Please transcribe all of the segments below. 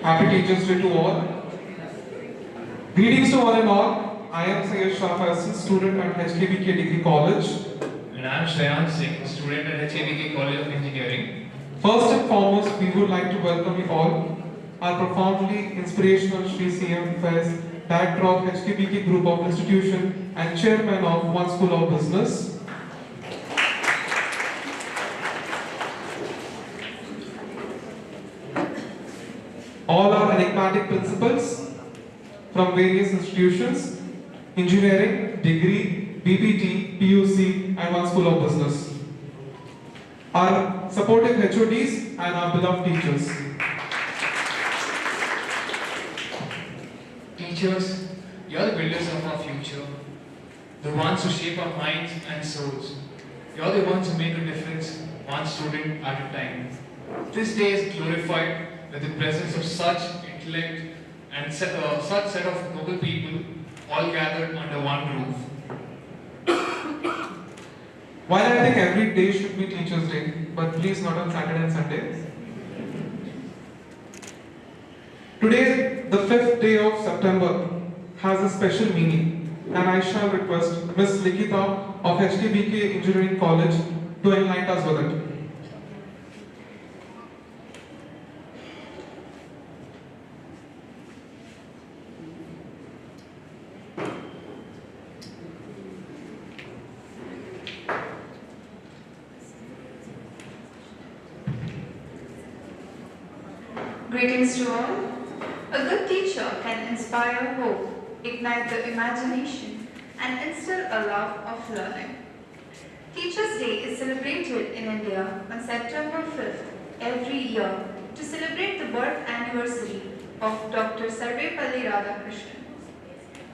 Happy Teachers Day to all. Greetings to one and all. I am Syed Shah, student at HKBK Degree College. And I am Shreyan Singh, student at HKBK College of Engineering. First and foremost, we would like to welcome you all, our profoundly inspirational Shri CM Faiz, Director of HKBK Group of Institution and Chairman of One School of Business. All our enigmatic principals from various institutions, engineering, degree, BPT, PUC, and One School of Business. Our supportive HODs and our beloved teachers. Teachers, you are the builders of our future, the ones who shape our minds and souls. You are the ones who make a difference, one student at a time. This day is glorified with the presence of such intellect and such set of noble people all gathered under one roof. While I think every day should be Teachers' Day, but please not on Saturday and Sunday. Today, the 5th day of September, has a special meaning, and I shall request Ms. Likita of HKBK Engineering College to enlighten us with it. Greetings to all. A good teacher can inspire hope, ignite the imagination, and instill a love of learning. Teachers' Day is celebrated in India on September 5th every year to celebrate the birth anniversary of Dr. Sarvepalli Radhakrishnan.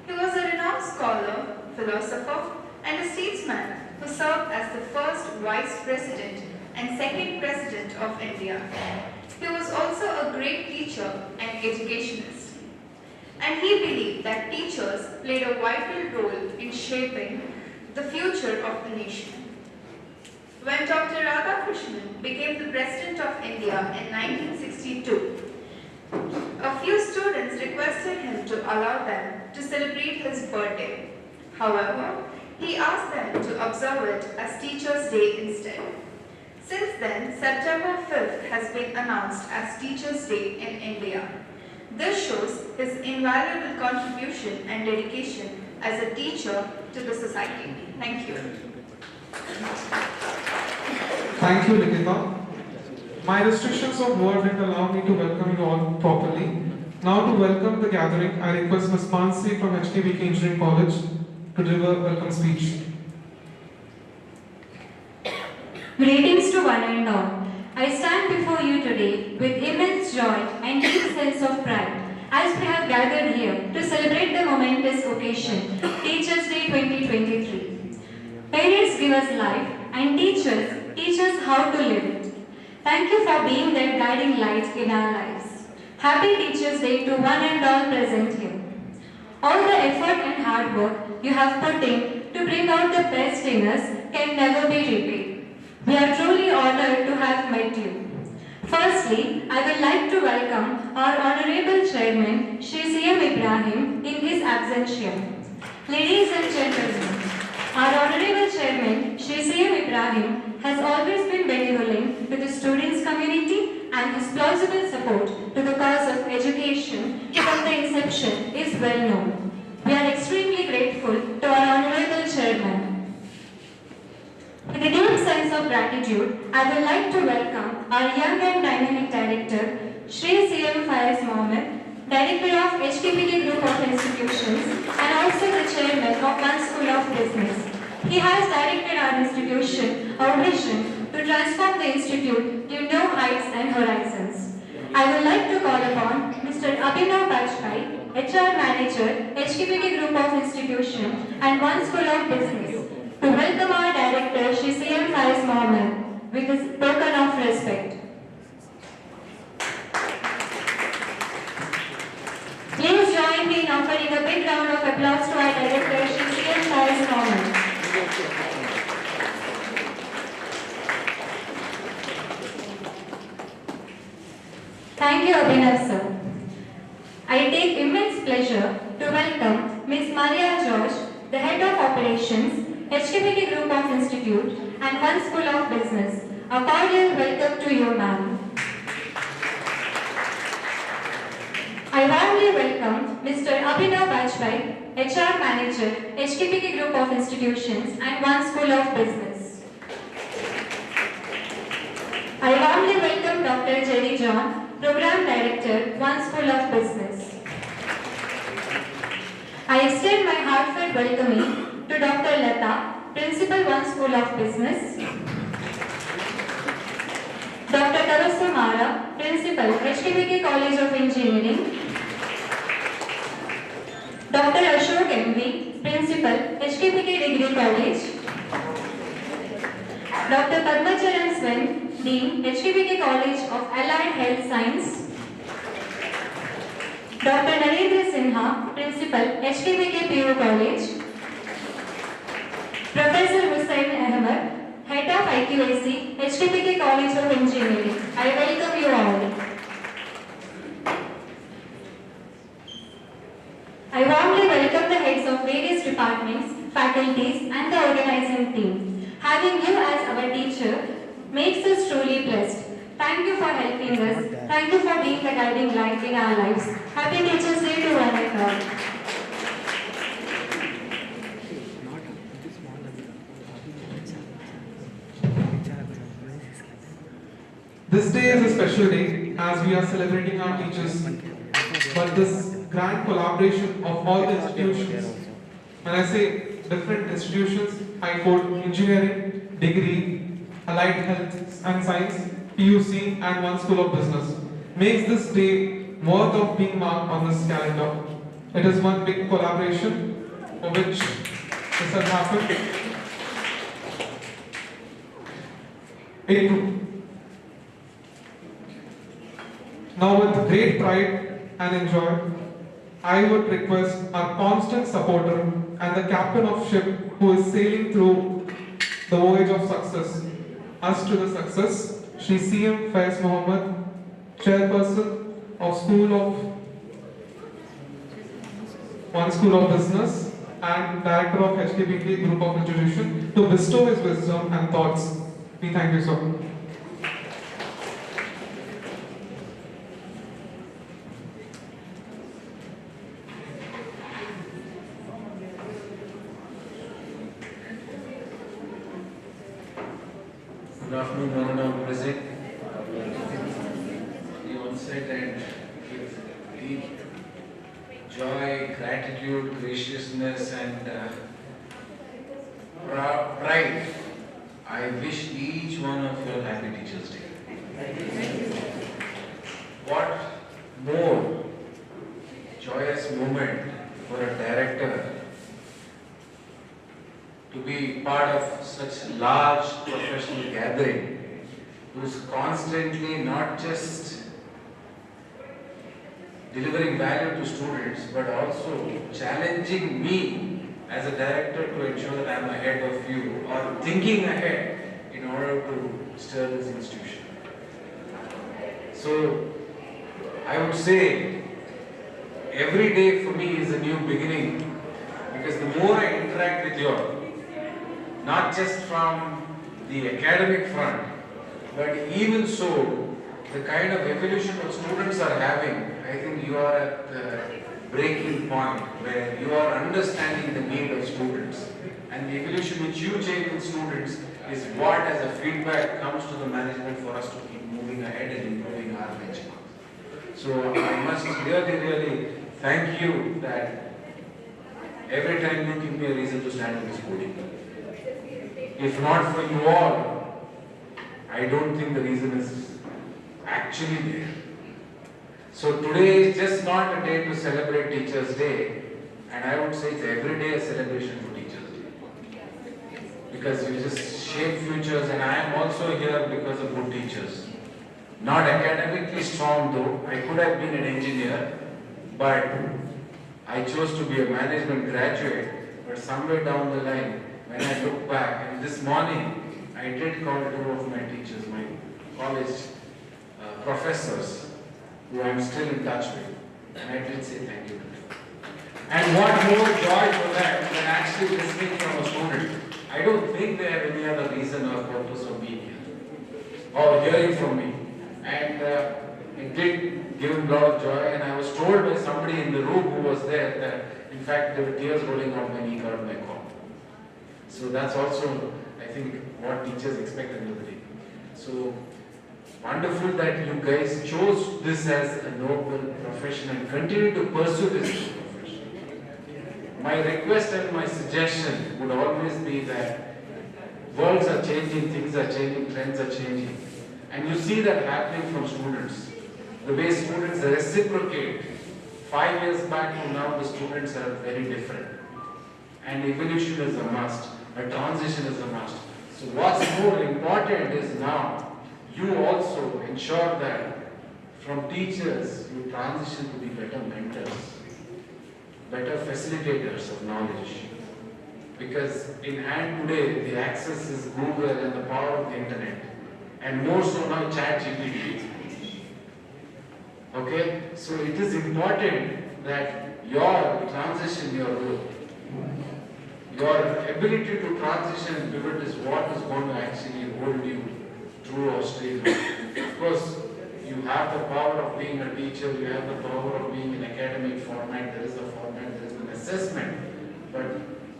He was a renowned scholar, philosopher, and a statesman who served as the first Vice President and second President of India. He was also a great teacher and educationist, and he believed that teachers played a vital role in shaping the future of the nation. When Dr. Radhakrishnan became the President of India in 1962, a few students requested him to allow them to celebrate his birthday. However, he asked them to observe it as Teachers' Day instead. Since then, September 5th has been announced as Teachers' Day in India. This shows his invaluable contribution and dedication as a teacher to the society. Thank you. Thank you, Likita. My restrictions of word didn't allow me to welcome you all properly. Now to welcome the gathering, I request Ms. Pansi from HKBK Engineering College to deliver a welcome speech. Greetings to one and all. I stand before you today with immense joy and deep sense of pride as we have gathered here to celebrate the momentous occasion, Teachers' Day 2023. Parents give us life and teachers teach us how to live it. Thank you for being that guiding light in our lives. Happy Teachers' Day to one and all present here. All the effort and hard work you have put in to bring out the best in us can never be repaid. We are truly honored to have met you. Firstly, I would like to welcome our Honorable Chairman, Shri CM Ibrahim, in his absence here. Ladies and gentlemen, our Honorable Chairman, Shri CM Ibrahim, has always been benevolent to the students' community, and his plausible support to the cause of education from the inception is well known. We are extremely grateful to our Honorable Chairman. With a deep sense of gratitude, I would like to welcome our young and dynamic director, Shri CM Faiz Mohammed, Director of HKBK Group of Institutions, and also the Chairman of One School of Business. He has directed our institution, our vision, to transform the institute to new heights and horizons. I would like to call upon Mr. Abhinav Bajpai, HR Manager, HKBK Group of Institution, and One School of Business, to welcome our Director, Shri CM Faiz Mohammed, with his token of respect. Please join me in offering a big round of applause to our Director, Shri CM Faiz Mohammed. Thank you, Abhinav sir. I take immense pleasure to welcome Ms. Maria George, the Head of Operations, HKBK Group of Institute and One School of Business. A cordial welcome to you, ma'am. I warmly welcome Mr. Abhinav Bajpai, HR Manager, HKBK Group of Institutions and One School of Business. I warmly welcome Dr. Jerry John, Program Director, One School of Business. I extend my heartfelt welcoming to Dr. Lata, Principal, One School of Business. Dr. Tarasu Mara, Principal, HKBK College of Engineering. Dr. Ashok MV, Principal, HKBK Degree College. Dr. Padmacharan Swen, Dean, HKBK College of Allied Health Science. Dr. Narendra Sinha, Principal, HKBK PU College. Professor Hussain Ahmed, Head of IQAC, HKBK College of Engineering. I welcome you all. I warmly welcome the heads of various departments, faculties and the organizing team. Having you as our teacher makes us truly blessed. Thank you for helping us. Thank you for being the guiding light in our lives. Happy Teachers' Day to one and all. This day is a special day as we are celebrating our teachers. But this grand collaboration of all the institutions, when I say different institutions, I quote engineering, degree, allied health and science, PUC and One School of Business, makes this day worth of being marked on this calendar. It is one big collaboration for which this has happened. Now with great pride and enjoy, I would request our constant supporter and the captain of ship who is sailing through the voyage of success, us to the success, Shri CM Faiz Mohammed, Chairperson of One School of Business and Director of HKBK Group of Institution, to bestow his wisdom and thoughts. We thank you, sir. Good afternoon, Honorable President. The onset and with deep joy, gratitude, graciousness, and pride, I wish each one of you a happy Teachers' Day. What more joyous moment for a director to be part of such large professional gathering, who's constantly not just delivering value to students, but also challenging me as a director to ensure that I'm ahead of you or thinking ahead in order to stir this institution. So I would say every day for me is a new beginning, because the more I interact with you all, not just from the academic front, but even so, the kind of evolution that students are having, I think you are at the breaking point where you are understanding the need of students. And the evolution which you take with students is what, as a feedback, comes to the management for us to keep moving ahead and improving our benchmarks. So I must really thank you that every time you give me a reason to stand on this podium. If not for you all, I don't think the reason is actually there. So today is just not a day to celebrate Teachers' Day, and I would say it's every day a celebration for Teachers' Day. Because you just shape futures, and I am also here because of good teachers. Not academically strong though, I could have been an engineer, but I chose to be a management graduate, but somewhere down the line, when I look back, and this morning, I did call two of my teachers, my college professors, who I'm still in touch with. And I did say thank you to them. And what more joy for that than actually listening from a student. I don't think they have any other reason or purpose of being here or hearing from me. And it did give him a lot of joy. And I was told by somebody in the room who was there that, in fact, there were tears rolling out when he got my call. So that's also, I think, what teachers expect in the day. So wonderful that you guys chose this as a noble profession and continue to pursue this profession. My request and my suggestion would always be that worlds are changing, things are changing, trends are changing. And you see that happening from students. The way students reciprocate. 5 years back to now, the students are very different. And evolution is a must. A transition is a must. So what's more important is now, you also ensure that from teachers, you transition to be better mentors, better facilitators of knowledge. Because in hand today, the access is Google and the power of the internet. And more so now, ChatGPT. Okay? So it is important that your transition, your ability to transition and pivot is what is going to actually hold you through Australia. Of course, you have the power of being a teacher, you have the power of being in academic format, there is a format, there is an assessment. But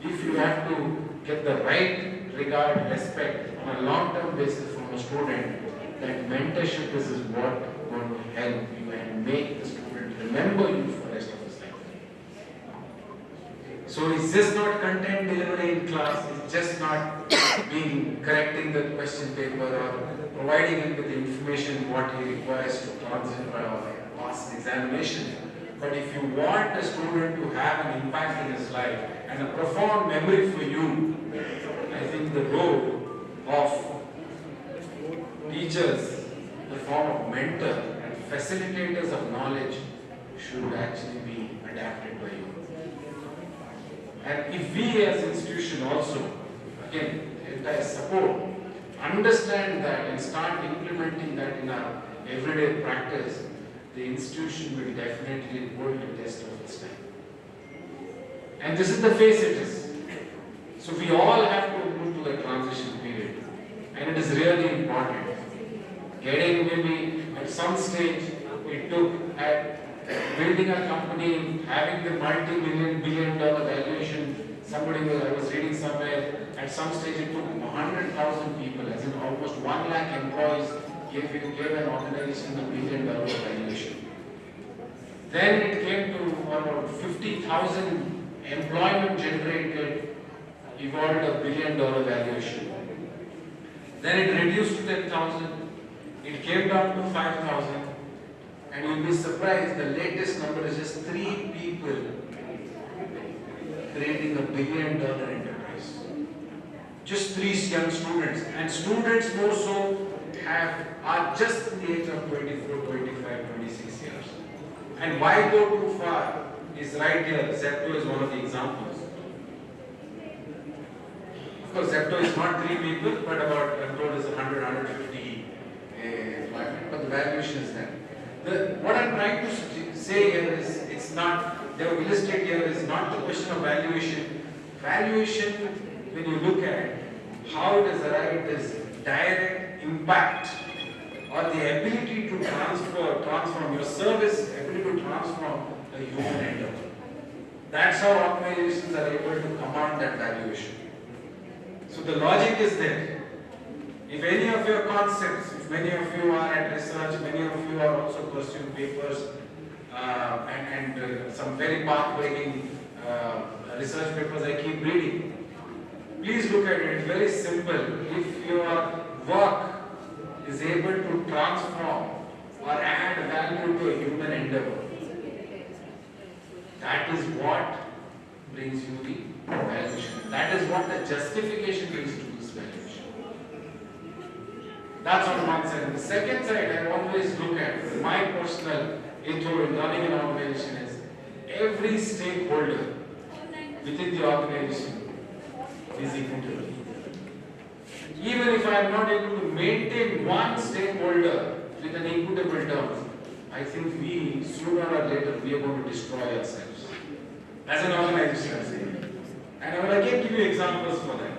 if you have to get the right regard, respect on a long-term basis from a student, that mentorship is what is going to help you and make the student remember you for the rest of his life. So it's just not content delivery in class, it's just not being correcting the question paper or providing him with the information what he requires to transit or pass the examination. But if you want a student to have an impact in his life and a profound memory for you, I think the role of teachers, the form of mentor and facilitators of knowledge should actually be adapted by you. And if we as institution also, again, entire support, understand that and start implementing that in our everyday practice, the institution will definitely hold the test of its time. And this is the phase it is. So we all have to move to the transition period. And it is really important. Getting maybe at some stage, it took at building a company, having the multi-billion dollar valuation. I was reading somewhere, at some stage it took 100,000 people, as in almost 1 lakh employees, gave an organization $1 billion valuation. Then it came to about 50,000 employment generated, evolved $1 billion valuation. Then it reduced to 10,000, it came down to 5,000, and you'll be surprised, the latest number is just 3 people creating $1 billion enterprise. Just 3 young students, and students more so are just in the age of 24, 25, 26 years. And why go too far is right here. Zepto is one of the examples. Of course, Zepto is not 3 people, but about, I'm told, is 100, 150 employment, but the valuation is there. What I'm trying to say here is, it's not, the illustrate here is not the question of valuation. Valuation, when you look at it, how it is arrived is direct impact or the ability to transform your service, ability to transform a human endeavor. That's how organizations are able to command that valuation. So the logic is there. If any of your concepts, if many of you are at research, many of you are also pursuing papers and some very path-breaking research papers I keep reading, please look at it. It's very simple. If your work is able to transform or add value to a human endeavor, that is what brings you the valuation. That is what the justification brings to this valuation. That's on one side. On the second side, I always look at my personal ethos in running an organization is every stakeholder within the organization is equitable. Even if I am not able to maintain one stakeholder with an equitable terms, I think we, sooner or later, we are going to destroy ourselves. As an organization, I'm saying. And I will again give you examples for that.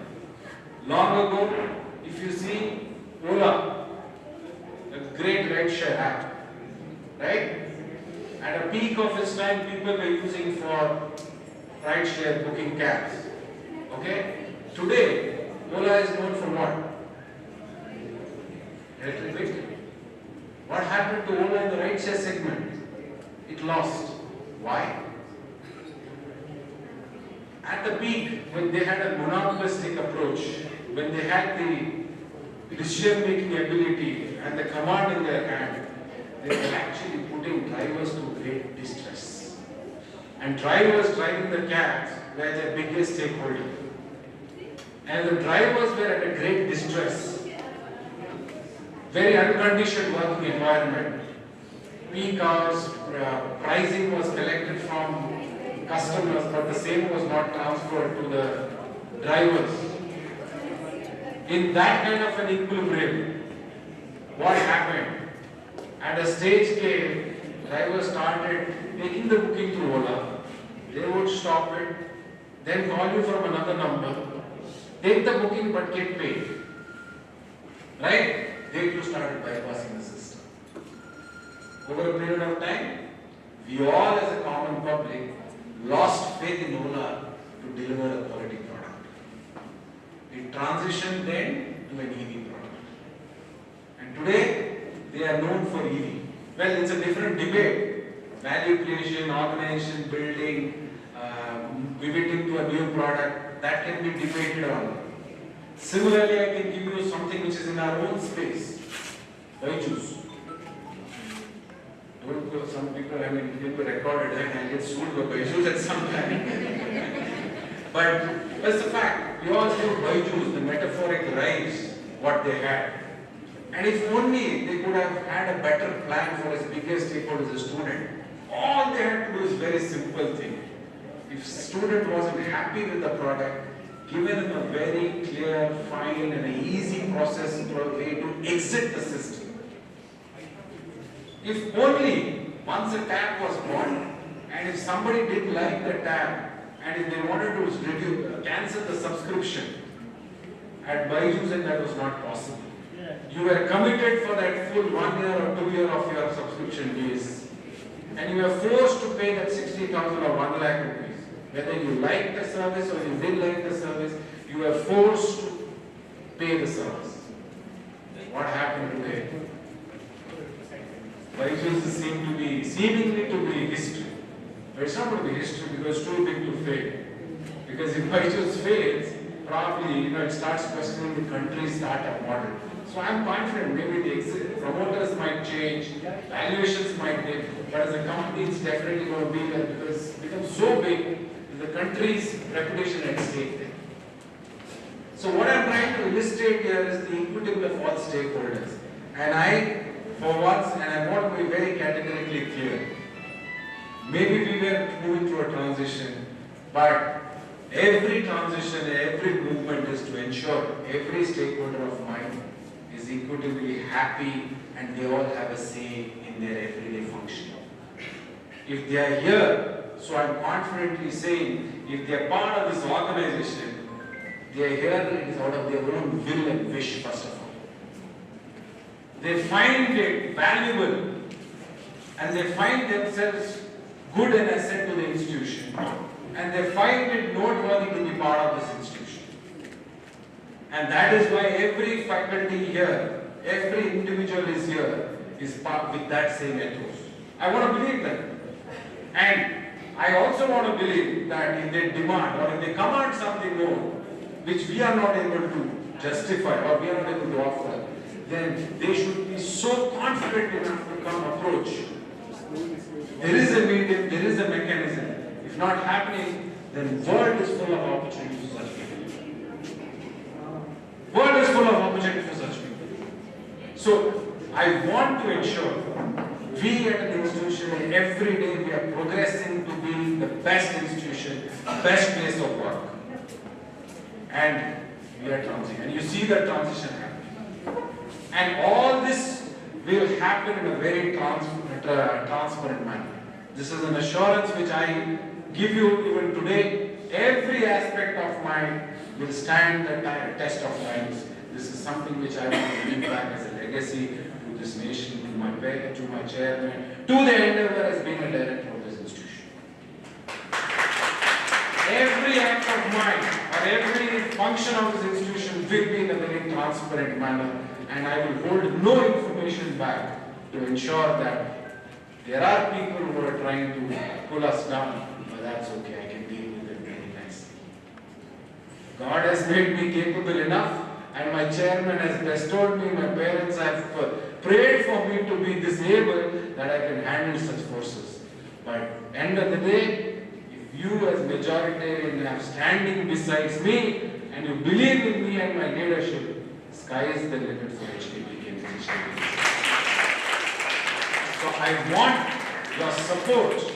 Long ago, if you see Ola, a great rideshare app, right? At a peak of its time, people were using for rideshare booking cabs. Okay? Today, Ola is known for what? Electric vehicle. What happened to Ola in the rideshare segment? It lost. Why? At the peak, when they had a monopolistic approach, when they had the decision-making ability and the command in their hand, they were actually putting drivers to great distress. And drivers driving the cabs were their biggest stakeholder. And the drivers were at a great distress. Very unconditioned working environment. Peak hours, pricing was collected from customers, but the same was not transferred to the drivers. In that kind of an equilibrium, what happened? At a stage came, drivers started taking the booking through Ola. They would stop it, then call you from another number, take the booking but get paid. Right? They too started bypassing the system. Over a period of time, we all as a common public lost faith in Ola to deliver a quality product. It transitioned then to an EV product. And today, they are known for EV. Well, it's a different debate. Value creation, organization building, pivoting to a new product, that can be debated on. Similarly, I can give you something which is in our own space. Byju's. Some people, I mean, people recorded and I get sued by Byju's at some time. But that's the fact. We all knew Byju's, the metaphoric rise, what they had. And if only they could have had a better plan for his biggest stakeholder as a student, all they had to do is very simple thing. If student wasn't happy with the product, given him a very clear, fine and an easy process way to exit the system. If only once a tab was bought, and if somebody didn't like the tab, and if they wanted to cancel the subscription, at Byju's and that was not possible. You were committed for that full 1 year or 2 year of your subscription days, and you were forced to pay that 60,000 or 1 lakh rupees. Whether you liked the service or you didn't like the service, you were forced to pay the service. What happened today? Byju's seemingly to be history. But it's not going to be history because it's too big to fail. Because if Byju's fails, probably it starts questioning the country's startup model. So I'm confident maybe the promoters might change, valuations might dip, but as a company it's definitely going to be there because it's become so big, the country's reputation at stake there. So what I'm trying to illustrate here is the equity of all stakeholders. And I, for once, and I want to be very categorically clear, maybe we were moving through a transition, but every transition, every movement is to ensure every stakeholder of mine is equitably happy and they all have a say in their everyday function. If they are here, so I'm confidently saying, if they are part of this organization, they are here, it is out of their own will and wish, first of all. They find it valuable and they find themselves good and asset to the institution, and they find it noteworthy to be part of this institution. And that is why every faculty here, every individual is here, is part with that same ethos. I want to believe that. And I also want to believe that if they demand or if they command something more, which we are not able to justify or we are not able to offer, then they should be so confident enough to come approach. There is a medium, there is a mechanism. If not happening, then world is full of opportunities for such people. World is full of opportunities for such people. So I want to ensure we at an institution every day we are progressing to be the best institution, best place of work. And we are transitioning. And you see that transition happening. And all this will happen in a very transparent manner. This is an assurance which I give you even today. Every aspect of mine will stand the test of times. This is something which I want to give back as a legacy to this nation, to my parents, to my chairman, to the endeavor as being a director of this institution. Every act of mine or every function of this institution will be in a very transparent manner, and I will hold no information back to ensure that there are people who are trying to pull us down, but that's okay, I can deal with it very nicely. God has made me capable enough, and my chairman has bestowed me, my parents have prayed for me to be disabled that I can handle such forces. But end of the day, if you as majoritarian are standing beside me and you believe in me and my leadership, sky is the limit for HKBK and HKBK. So I want your support,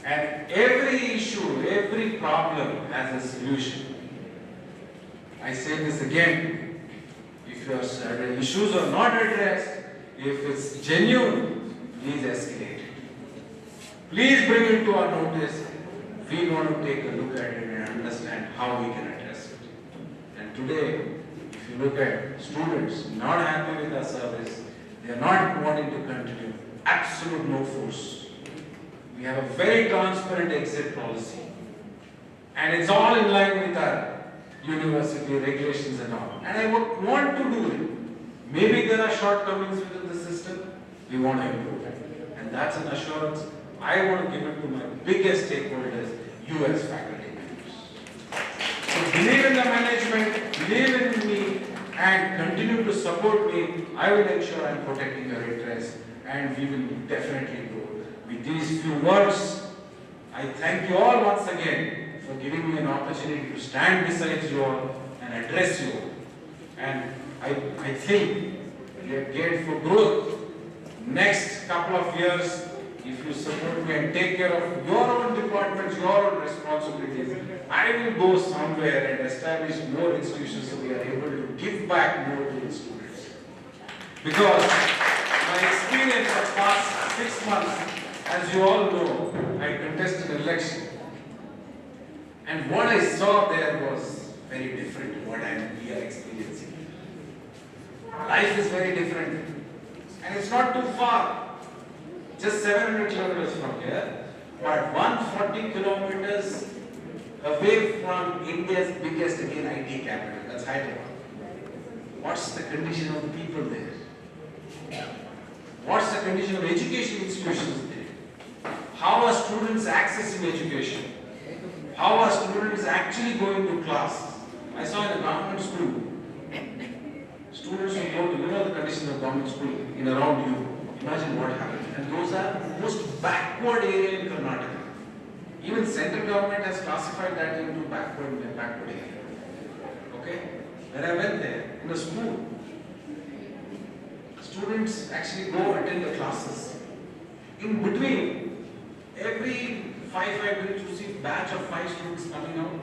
and every issue, every problem has a solution. I say this again, if your issues are not addressed, if it's genuine, please escalate it. Please bring it to our notice. We want to take a look at it and understand how we can address it. And today, if you look at students not happy with our service, they are not wanting to continue. Absolute no force. We have a very transparent exit policy. And it's all in line with our university regulations and all. And I would want to do it. Maybe there are shortcomings within the system. We want to improve it. And that's an assurance I want to give it to my biggest stakeholders, you as faculty members. So believe in the management, believe in me, and continue to support me. I will ensure I'm protecting your interests, and we will definitely go. With these few words, I thank you all once again for giving me an opportunity to stand beside you all and address you all. And I think we are geared for growth. Next couple of years, if you support me and take care of your own departments, your own responsibilities, I will go somewhere and establish more institutions so we are able to give back more to the students. Because my experience of past 6 months, as you all know, I contested an election. And what I saw there was very different to what we are experiencing. Life is very different. And it's not too far. Just 700 kilometers from here, but 140 kilometers away from India's biggest again IT capital, that's Hyderabad. What's the condition of the people there? What's the condition of education institutions there? How are students accessing education? How are students actually going to class? I saw in a government school, students who go to, the conditions of government school in around you. Imagine what happened. And those are the most backward area in Karnataka. Even central government has classified that into backward area. Okay? When I went there, in a school, students actually go attend the classes. In between, every 5 minutes you see a batch of 5 students coming out,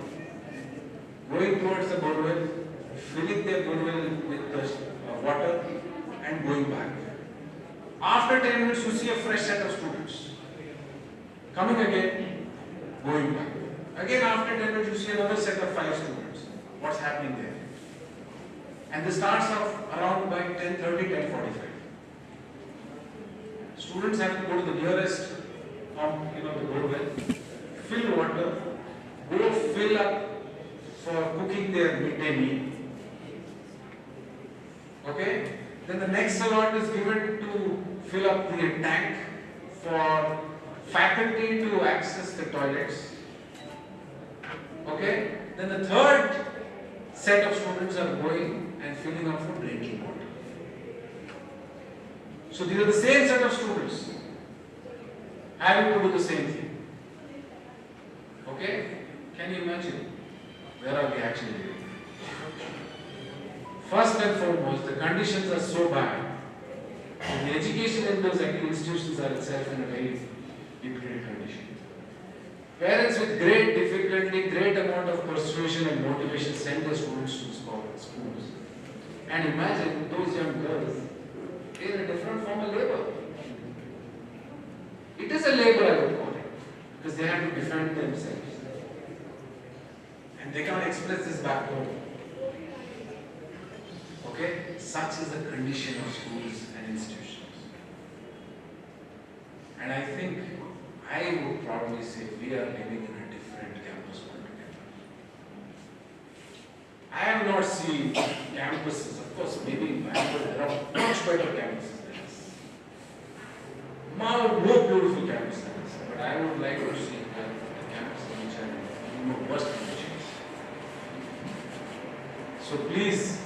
going towards the borewell, filling their borewell with the water and going back. After 10 minutes, you see a fresh set of students coming again, going back. Again, after 10 minutes, you see another set of 5 students. What's happening there? And this starts off around by 10:30, 10:45. Students have to go to the nearest pump, the borewell, fill water, go fill up for cooking their midday meal. Okay? Then the next allot is given to fill up the tank for faculty to access the toilets. Okay? Then the third set of students are going and filling up for drinking water. So these are the same set of students having to do the same thing. Okay? Can you imagine? Where are we actually living? First and foremost, the conditions are so bad. And the education in those institutions are itself in a very difficult condition. Parents with great difficulty, great amount of persuasion and motivation send their students to schools. And imagine those young girls, they are in a different form of labor. It is a labor, I would call it, because they have to defend themselves. And they can't express this back home. Okay? Such is the condition of schools and institutions. And I think I would probably say we are living in a different campus altogether. I have not seen campuses, of course, maybe in Bangalore there are much better campuses than this. More beautiful campuses than this. But I would like to see the campuses which are in worse conditions. So please,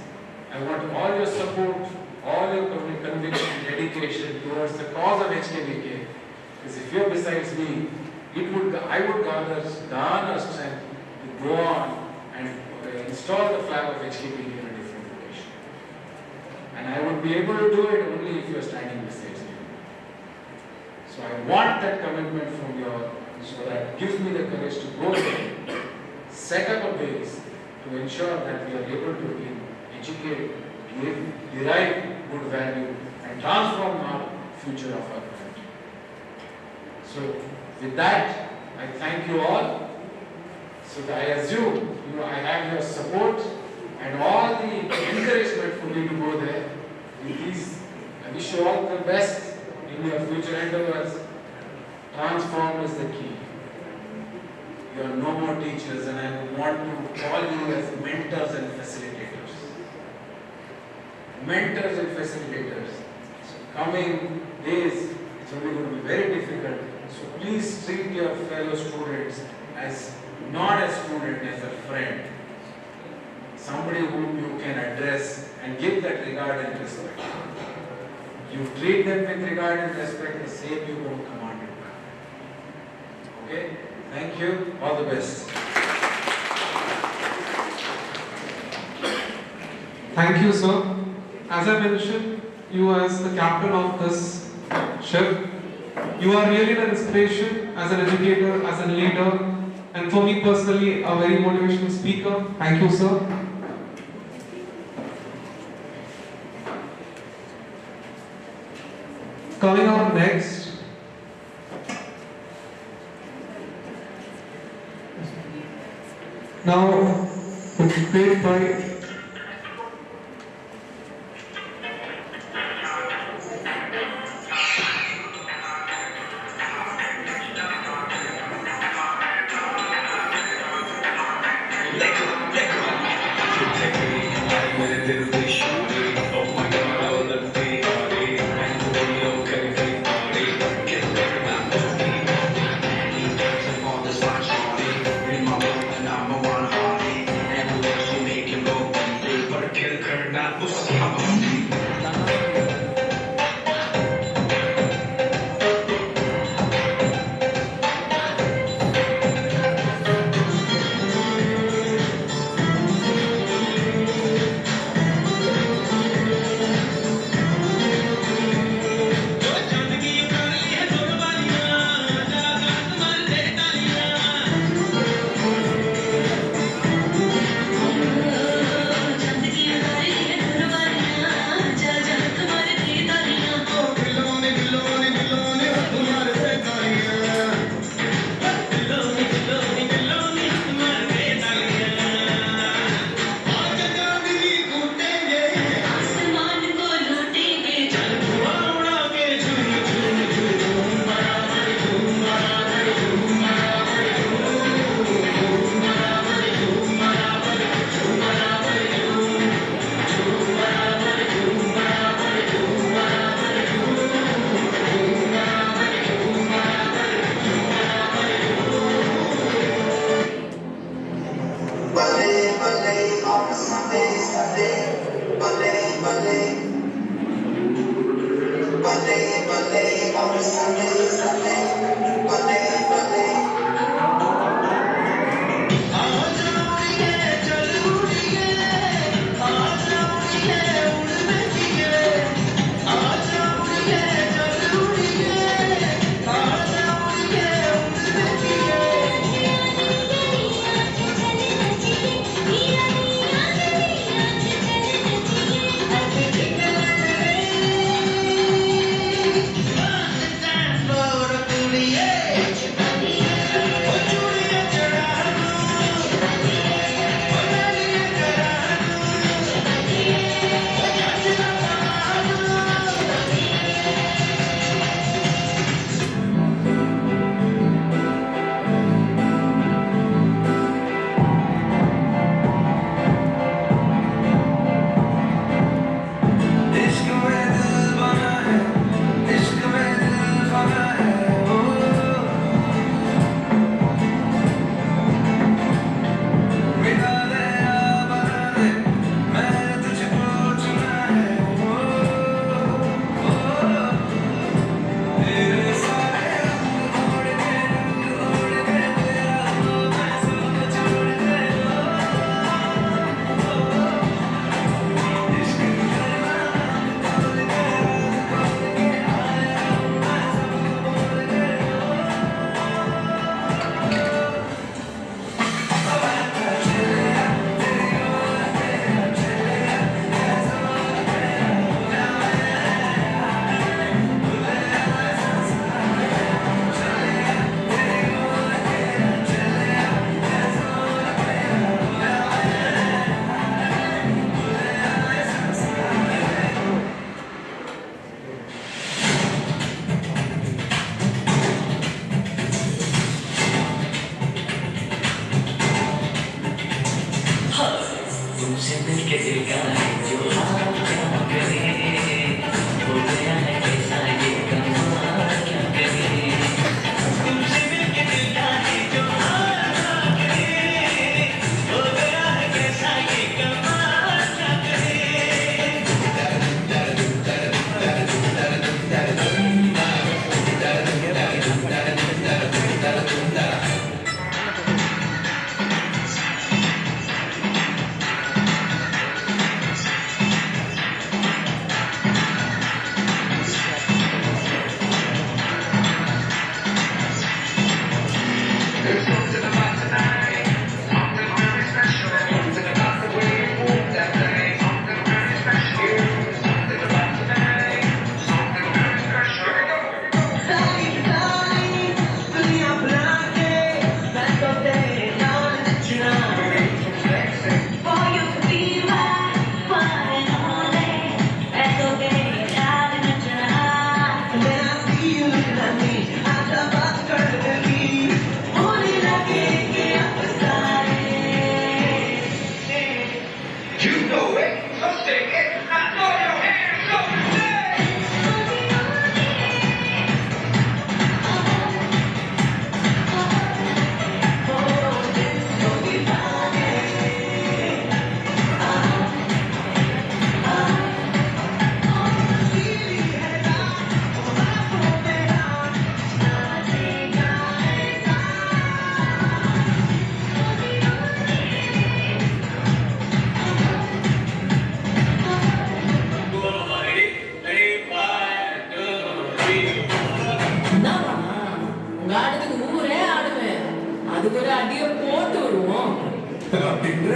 I want all your support, all your conviction, dedication towards the cause of HKBK. Because if you're besides me, I would garner strength to go on and install the flag of HKBK in a different location. And I would be able to do it only if you're standing beside me. So I want that commitment from you, so that gives me the courage to go there, set up a base to ensure that we are able to educate, derive good value, and transform our future of our country. So, with that, I thank you all. So, I assume I have your support and all the encouragement for me to go there. Please, I wish you all the best in your future endeavors. Transform is the key. You are no more teachers, and I want to call you as mentors and facilitators. Mentors and facilitators. So coming days, it's only going to be very difficult. So please treat your fellow students as not a student, as a friend. Somebody whom you can address and give that regard and respect. You treat them with regard and respect, the same you won't command it back. Okay? Thank you. All the best. Thank you, sir. As I mentioned, you as the captain of this ship, you are really an inspiration as an educator, as a leader, and for me personally, a very motivational speaker. Thank you, sir. Coming on next, now, with great pride, All this fine shorty, in my world and I'm a one hardy, and who else you make him go உங்க ஆட்டத்துக்கு ஊரே ஆடுவேன். அதுக்கு ஒரு அடியை போட்டு விடுவோம். அப்படின்ற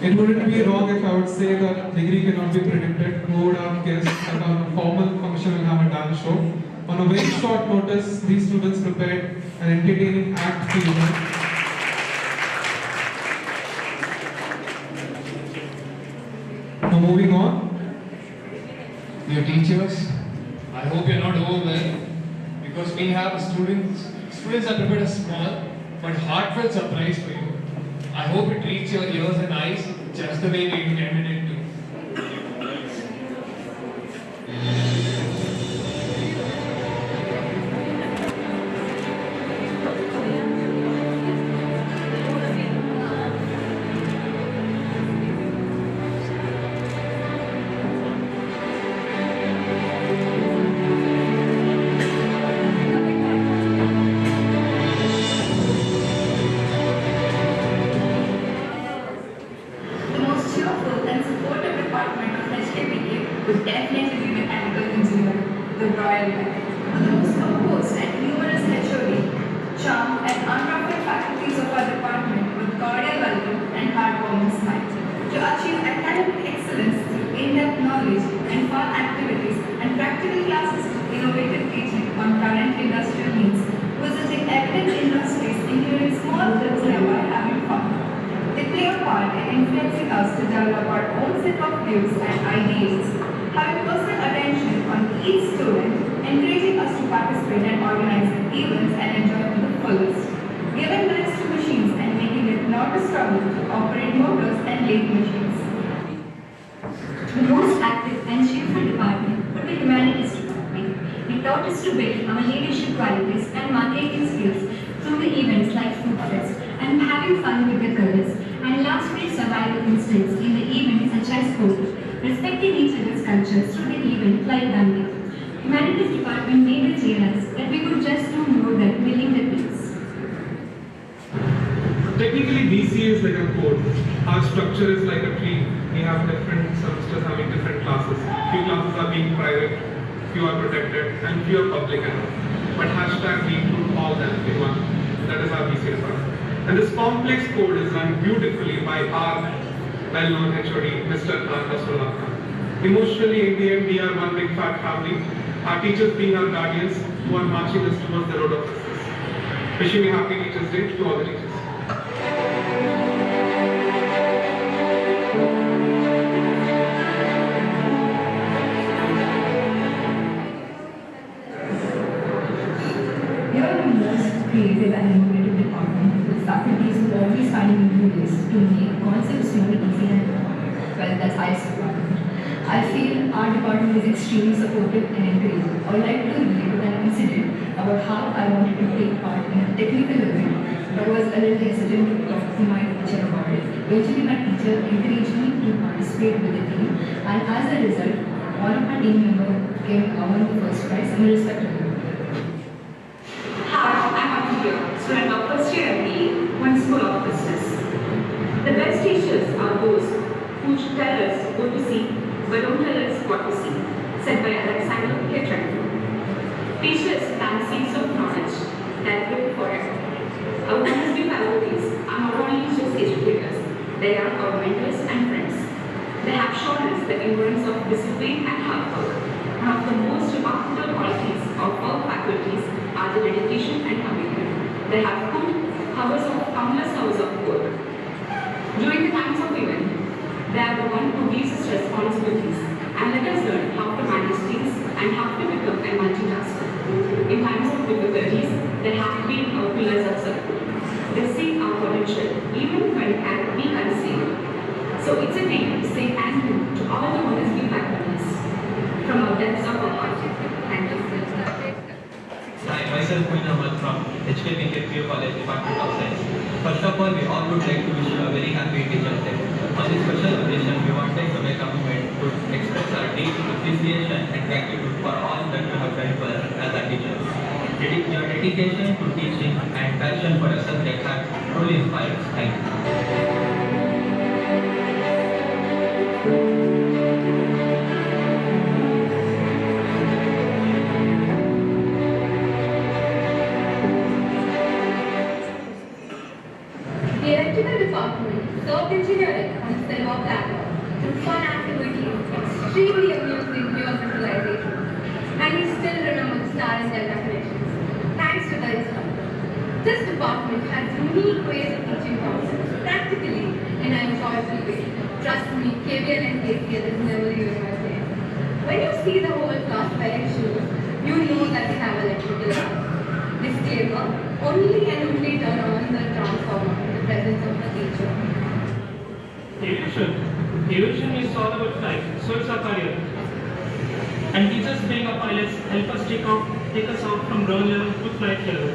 It wouldn't be wrong if I would say that degree cannot be predicted. Who would have guessed that on a formal function will have a dance show? On a very short notice, these students prepared an entertaining act for you. Now moving on. Dear teachers, I hope you're not overwhelmed because we have students are prepared a small but heartfelt surprise for you. I hope it reaches your ears and eyes just the way we intended it to. The most cheerful and supportive department of HKBK would definitely be mechanical engineering, the royal line. The most composed and humorous HOD, charm and unruffled faculties of our department with cordial welcome and heartwarming smile. To achieve academic excellence through in-depth knowledge and fun activities and practical classes with innovative teaching on current industrial needs, visiting evident industries including small trips nearby having fun. They play a part in influencing us to develop our own set of views and ideas, having personal attention on each student, encouraging us to participate and organize events and enjoy to the fullest, giving rise to machines and making it not a struggle to operate motors and lathe machines. The most active and cheerful department would be humanities department. It taught us to build our leadership qualities and marketing skills through the events like food fest and having fun with the colors, and lastly survival instincts in the events such as food, respecting each other's cultures through the event like Gandhi. Humanities department made us realize that we could just do more than building the things. Technically, BCA is like a code. Our structure is like a tree. We have different semesters having different classes. Few classes are being private, few are protected, and few are public and all. But hashtag we include all them in one. That is our BCA department. And this complex code is run beautifully by our well-known HOD, Mr. Rasulullah Khan. Emotionally, in the end, we are one big fat family. Our teachers being our guardians who are marching us towards the road of success. Wishing a happy Teachers' Day to all the teachers. to make concepts more easy and well, that's I support. I feel our department is extremely supportive and encouraging. I would like to relate with an incident about how I wanted to take part in a technical event, but was a little hesitant to talk to my teacher about it. Eventually, my teacher encouraged me to participate with the team, and as a result, one of my team members won the first prize in respect of it. Hi, I'm Akhil, student of first year MBA, one school of business. The best teachers are those who tell us what to see, but don't tell us what to see, said by Alexander Hitler. Teachers plant seeds of knowledge that grow forever. Our honesty faculties are not only just educators, they are our mentors and friends. They have shown us the importance of discipline and hard work. One of the most remarkable qualities of all faculties are the dedication and commitment. They have put countless hours of work. During the times of event, they are the one who gives us responsibilities and let us learn how to manage things and how to become a multitasker. In times of difficulties, they have been our pillars of support. They see our potential even when it can be unseen. So it's a day to say thank you to all the honesty faculties from our depths of our heart. Thank you. Hi, myself Queen Ahmad from HKBK College, Department of Science. First of all, we all would like to wish you a very happy Teachers' Day. On this special occasion, we wanted to make a moment to express our deep appreciation and gratitude for all that you have done for us as our teachers. Your dedication to teaching and passion for a subject has truly inspired us. Thank you. The electrical department served engineering on silver platter through fun activities, extremely amusing geovisualization, and we still remember the star and delta connections, thanks to the instructor. This department has unique ways of teaching concepts practically in an enjoyable way. Trust me, KBL and KCL is never leaving my place. When you see the whole class wearing shoes, you know that they have electrical hours. Disclaimer, only and only turn on the transformer in the presence of the teacher. Aviation. Aviation is all about flight, so it's our career. And teachers being our pilots help us take us out from ground level to flight level.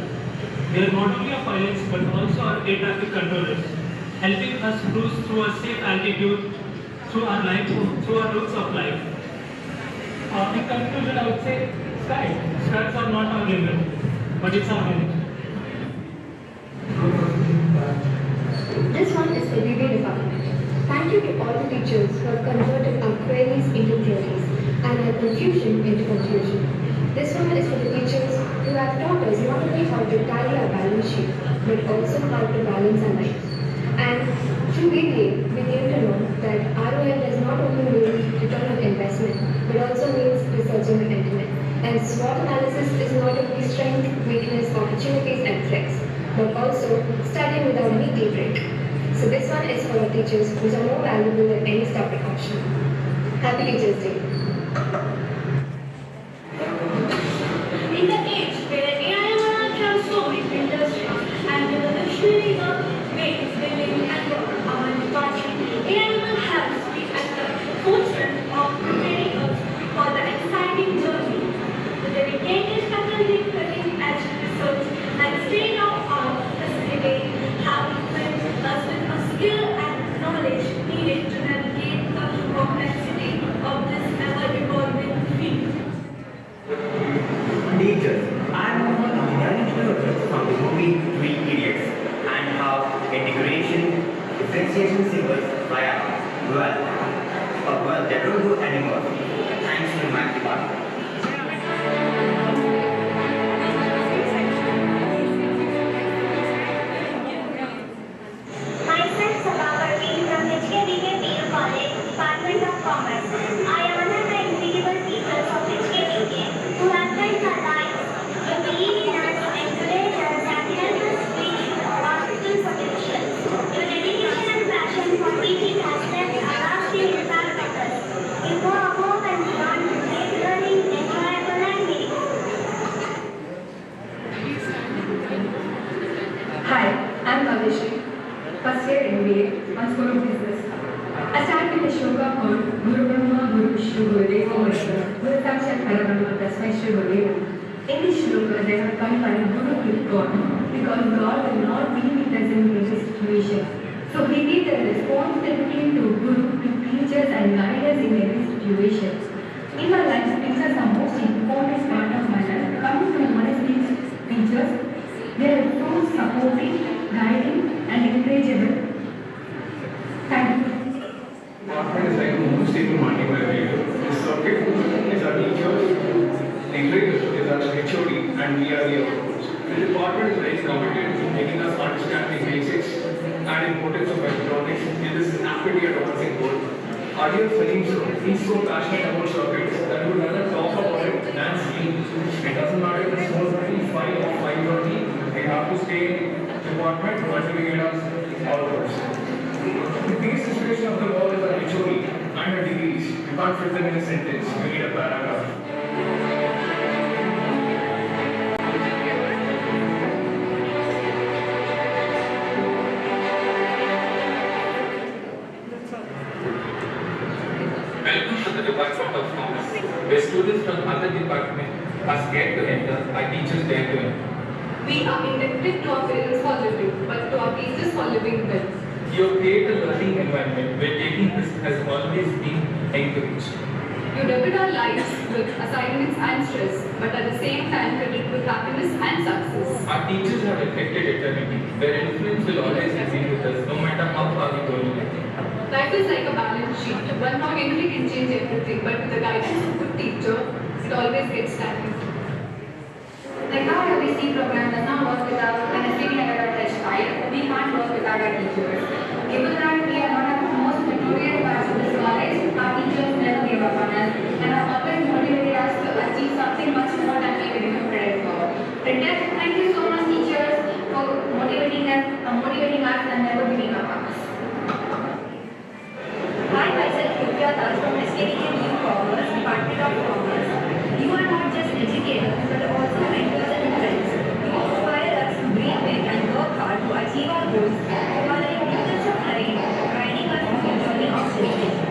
They are not only our pilots but also our air traffic controllers, helping us cruise through a safe altitude through our routes of life. In conclusion, I would say skies are not our limit, but it's our limit. This one is for BB department. Thank you to all the teachers who have converted our queries into theories and our confusion into conclusion. This one is for the teachers who have taught us not only how to tally our balance sheet, but also how to balance our lives. And through BBA, we came to know that ROI does not only mean return on investment, but also means researching the internet. And SWOT analysis is not only strength, weakness, opportunities, and threats, but also studying without any tea break. So this one is for our teachers which are more valuable than any stock option. Happy Teachers' Day. In the age where AI will transform industry and revolutionary the way we live and work, our department AI will help be at the forefront of preparing us for the exciting journey. The dedicated faculty cutting-edge research and state-of-the-art facility have equipped us with a skill and knowledge needed to navigate the complexity of this ever-evolving field. Teachers, I am one of the characters from the movie Three Idiots and how integration, differentiation symbols via well, they don't do anymore. Thanks to my department. Myself, Sabha from HKBK College, Department of Commerce. I honor the incredible teachers of HKBK who have touched our lives. You believe in us, encourage us, and help us reach our full potential. Your dedication and passion for teaching has left a lasting impact on us. You go above and beyond to make learning called Guru Brahma, Guru Vishnu, Guru Deva, Guru Sakshat Parabrahma, Tasmai Shri Gurudeva. In this shloka, they have combined Guru with God because God will not be present in this situation. So we need the responsibility to Guru to teach us and guide us in every situation. In my life, teachers are most important part of my life. Coming to one is these teachers, they are so supportive, guiding and encourageable. Thank you. Department is like a most stable multiplier. This circuit is our teachers, the trainer is our HOD, and we are the outputs. The department is very committed to making us understand the basics and importance of electronics in this rapidly advancing world. Our dear Salim sir, he's so passionate about circuits that he would rather talk about it than sleep. It doesn't matter if it's 4:30, 5 or 5:30, we have to stay in the department until we get us outputs. The base description of the world is our HOD and our degrees. You can't fit them in a sentence, you need a paragraph. Welcome to the Department of Commerce, where students from other departments are scared to enter, our teachers dare to enter. We are indebted to our parents for living, but to our teachers for living well. You have created a learning environment where taking risk has always been encouraged. You debit our lives with assignments and stress, but at the same time fill it with happiness and success. Our teachers have reflected eternity, where influence will always remain with us, no matter how far we go in life. Life is like a balance sheet. One wrong entry can change everything, but with the guidance of a good teacher, it always gets standing. The HKBK program does not work without an STD attached file. We can't work without our teachers. Given that we are one of the most notorious parts of this college, our teachers never give up on us and have always motivated us to achieve something much more than we were given credit for. Ritesh, thank you so much, teachers, for motivating us and never giving up on us. Hi, myself Rupya Das from HKBK Commerce, Department of Commerce. You are not just educators, but also mentors and friends. You inspire us to dream big and work hard to achieve our goals, following details of life, guiding us through the journey of education.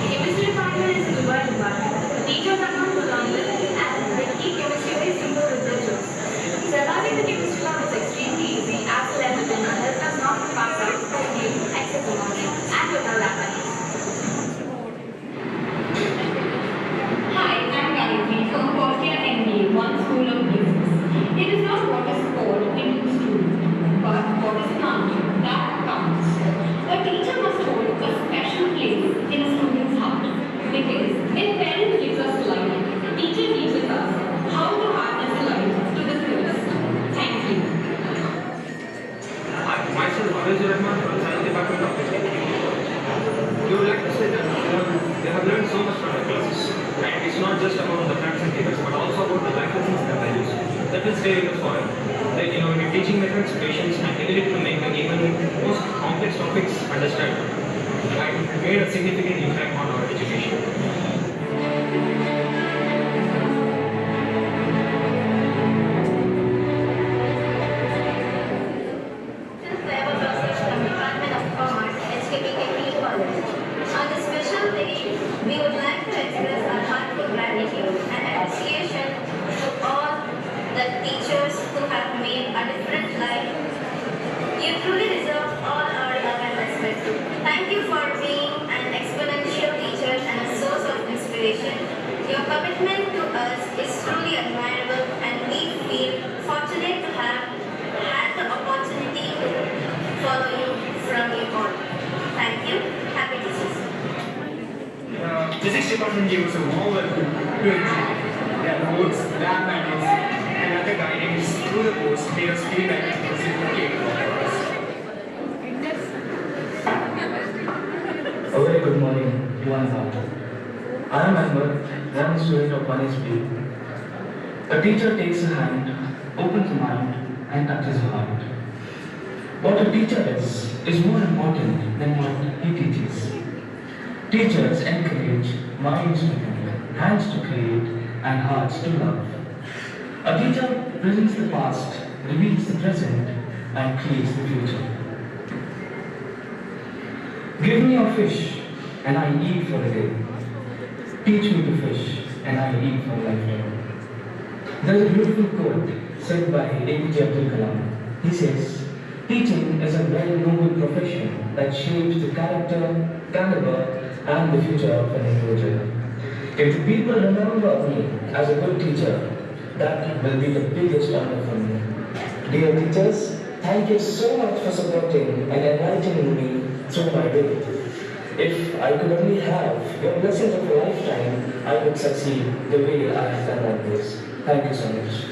The chemistry department is a Dubai department. The teachers are known to learn with and they keep chemistry very simple with their jokes. Surviving the chemistry lab is extremely easy as well as it helps us not to pass out, due to excess learning and with our lab buddies. Hi, I'm Gayatri from First Year MBA, One School of Business. It is not what is called into the student, but what is learned that counts. A teacher must hold a special place in a student's heart because when parent gives us life, teacher teaches us how to harness life to the fullest. Thank you. Hi, myself Anuj Rahman from Science Department of HKBK. We would like to say that they have learned so much from the classes. And it's not just about the facts and figures, but also about the life lessons and values that will stay with us forever. Like, your teaching methods, patience, and ability to make the even most complex topics understandable. And made a significant impact on our education. Since there was research from Department of Commerce, HKBK College. On this special day, we would like to express our heartfelt gratitude and appreciation to all the teachers who have made a different life. You truly deserve all our love and respect. Thank you for being an exponential teacher and a source of inspiration. Your commitment to us is truly admirable and we feel fortunate to have had the opportunity to follow you from you all. Thank you. Happy teachers. Physics department gave us a warm welcome to engineering. Their notes, lab manuals, and other guidance through the course made us feel like it was okay for us. A very good morning, one and all. I am Ahmed, one student of 1HP. A teacher takes a hand, opens a mind, and touches a heart. What a teacher is more important than what he teaches. Teachers encourage, minds to think, hands to create, and hearts to love. A teacher presents the past, reveals the present, and creates the future. Give me a fish, and I eat for a day. Teach me to fish, and I eat for a lifetime. There is a beautiful quote said by APJ Abdul Kalam. He says, teaching is a very noble profession that shapes the character, caliber, and the future of an individual. If the people remember me as a good teacher, that will be the biggest honor for me. Dear teachers, thank you so much for supporting and enlightening me through my day. If I could only have your blessings of a lifetime, I would succeed the way I have done always. Thank you so much.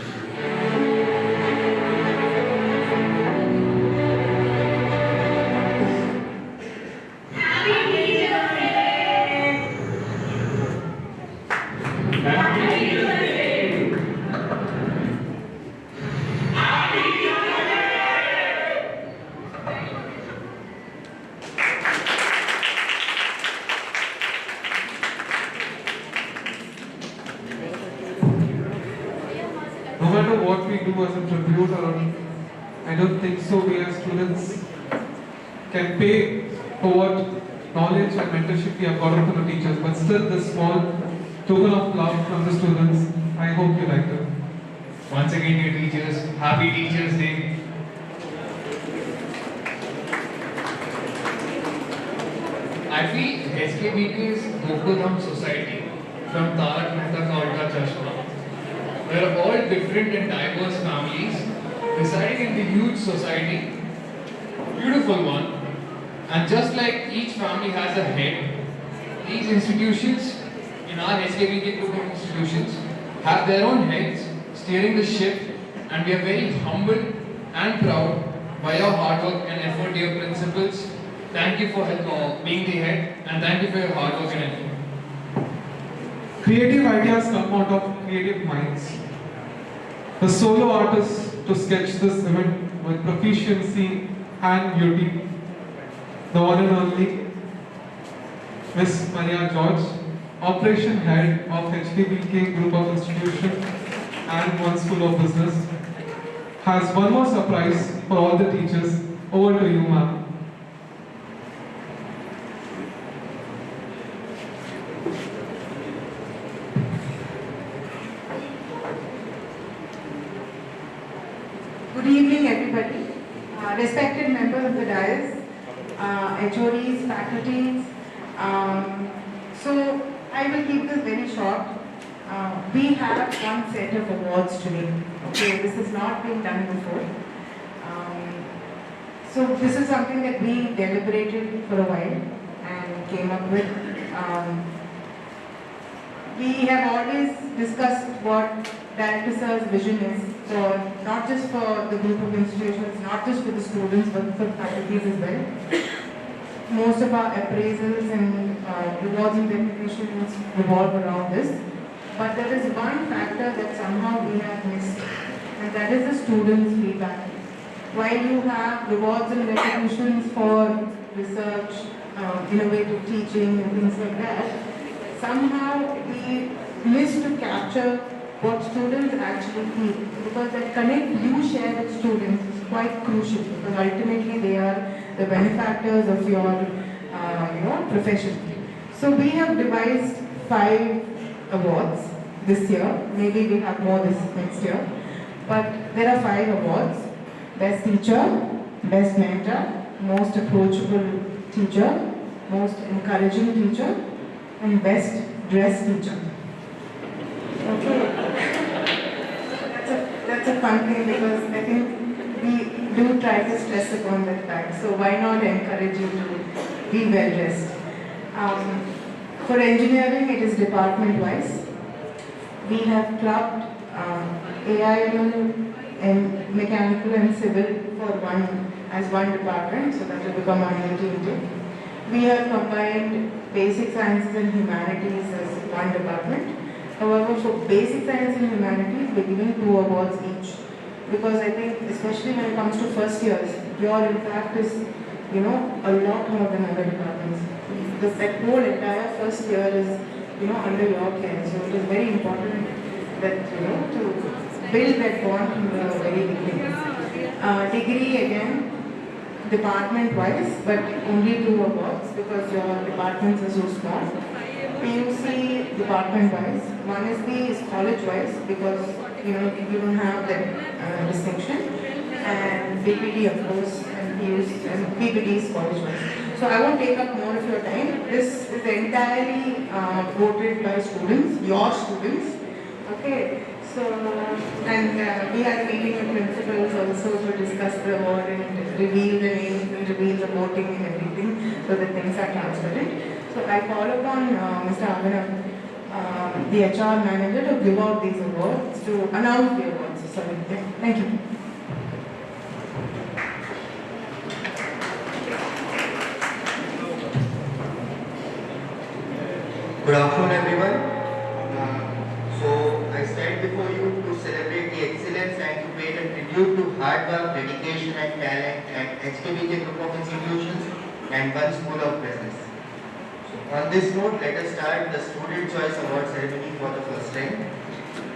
No matter what we do as a tribute, or I don't think so, we as students can pay for what knowledge and mentorship we have gotten from the teachers, but still this small token of love from the students, I hope you like it. Once again, dear teachers, happy Teachers' Day. I feel HKBK is Gokudham Society from Tarak Mehta Ka Ulta Chashma. We are all different and diverse families residing in the huge society, beautiful one. And just like each family has a head, these institutions in our HKBK group of institutions have their own heads steering the ship, and we are very humbled and proud by your hard work and effort, dear principals. Thank you for being the head, and thank you for your hard work and effort. Creative ideas come out of creative minds. The solo artist to sketch this event with proficiency and beauty, the one and only Miss Maria George, Operation Head of HKBK Group of Institutions and One School of Business, has one more surprise for all the teachers. Over to you, ma'am. Good evening, everybody. Respected members of the dais, HODs, faculties. So I will keep this very short. We have one set of awards today. Okay, this has not been done before. So this is something that we deliberated for a while and came up with. We have always discussed what Director Sir's vision is for not just for the group of institutions, not just for the students, but for faculties as well. Most of our appraisals and rewards and recognitions revolve around this. But there is one factor that somehow we have missed, and that is the students' feedback. While you have rewards and recognitions for research, innovative teaching and things like that, somehow we miss to capture what students actually feel, because that connect you share with students is quite crucial, because ultimately they are the benefactors of your profession. So we have devised 5 awards this year. Maybe we have more this next year, but there are 5 awards: Best Teacher, Best Mentor, Most Approachable Teacher, Most Encouraging Teacher, and Best Dressed Teacher. Okay. That's a fun thing, because I think we do try to stress upon that fact. So why not encourage you to be well dressed? For engineering, it is department-wise. We have clubbed AIML and mechanical and civil for one department, so that will become our new team. We have combined basic sciences and humanities as one department. However, for basic science and humanities, we're giving 2 awards each. Because I think, especially when it comes to first years, your impact is, a lot more than other departments. That whole entire first year is, under your care. So it is very important that, to build that bond from the very beginning. Degree again, department-wise, but only 2 awards because your departments are so small. PUC department-wise, one is the college-wise because you don't have that distinction, and BPT of course, and PUC and PPT is college-wise. So I won't take up more of your time. This is entirely voted by students, your students. Okay. So, and we had a meeting with principals also to discuss the award and reveal the names and reveal the voting and everything so that things are transparent. So I call upon Mr. Abhinav, the HR manager, to give out these awards, to announce the awards. Sorry. Yeah. Thank you. Good afternoon, everyone. I stand before you to celebrate the excellence and to pay a tribute to hard work, dedication and talent at HKBK Group of Institutions and one School of Business. On this note, let us start the Student Choice Award ceremony for the first time.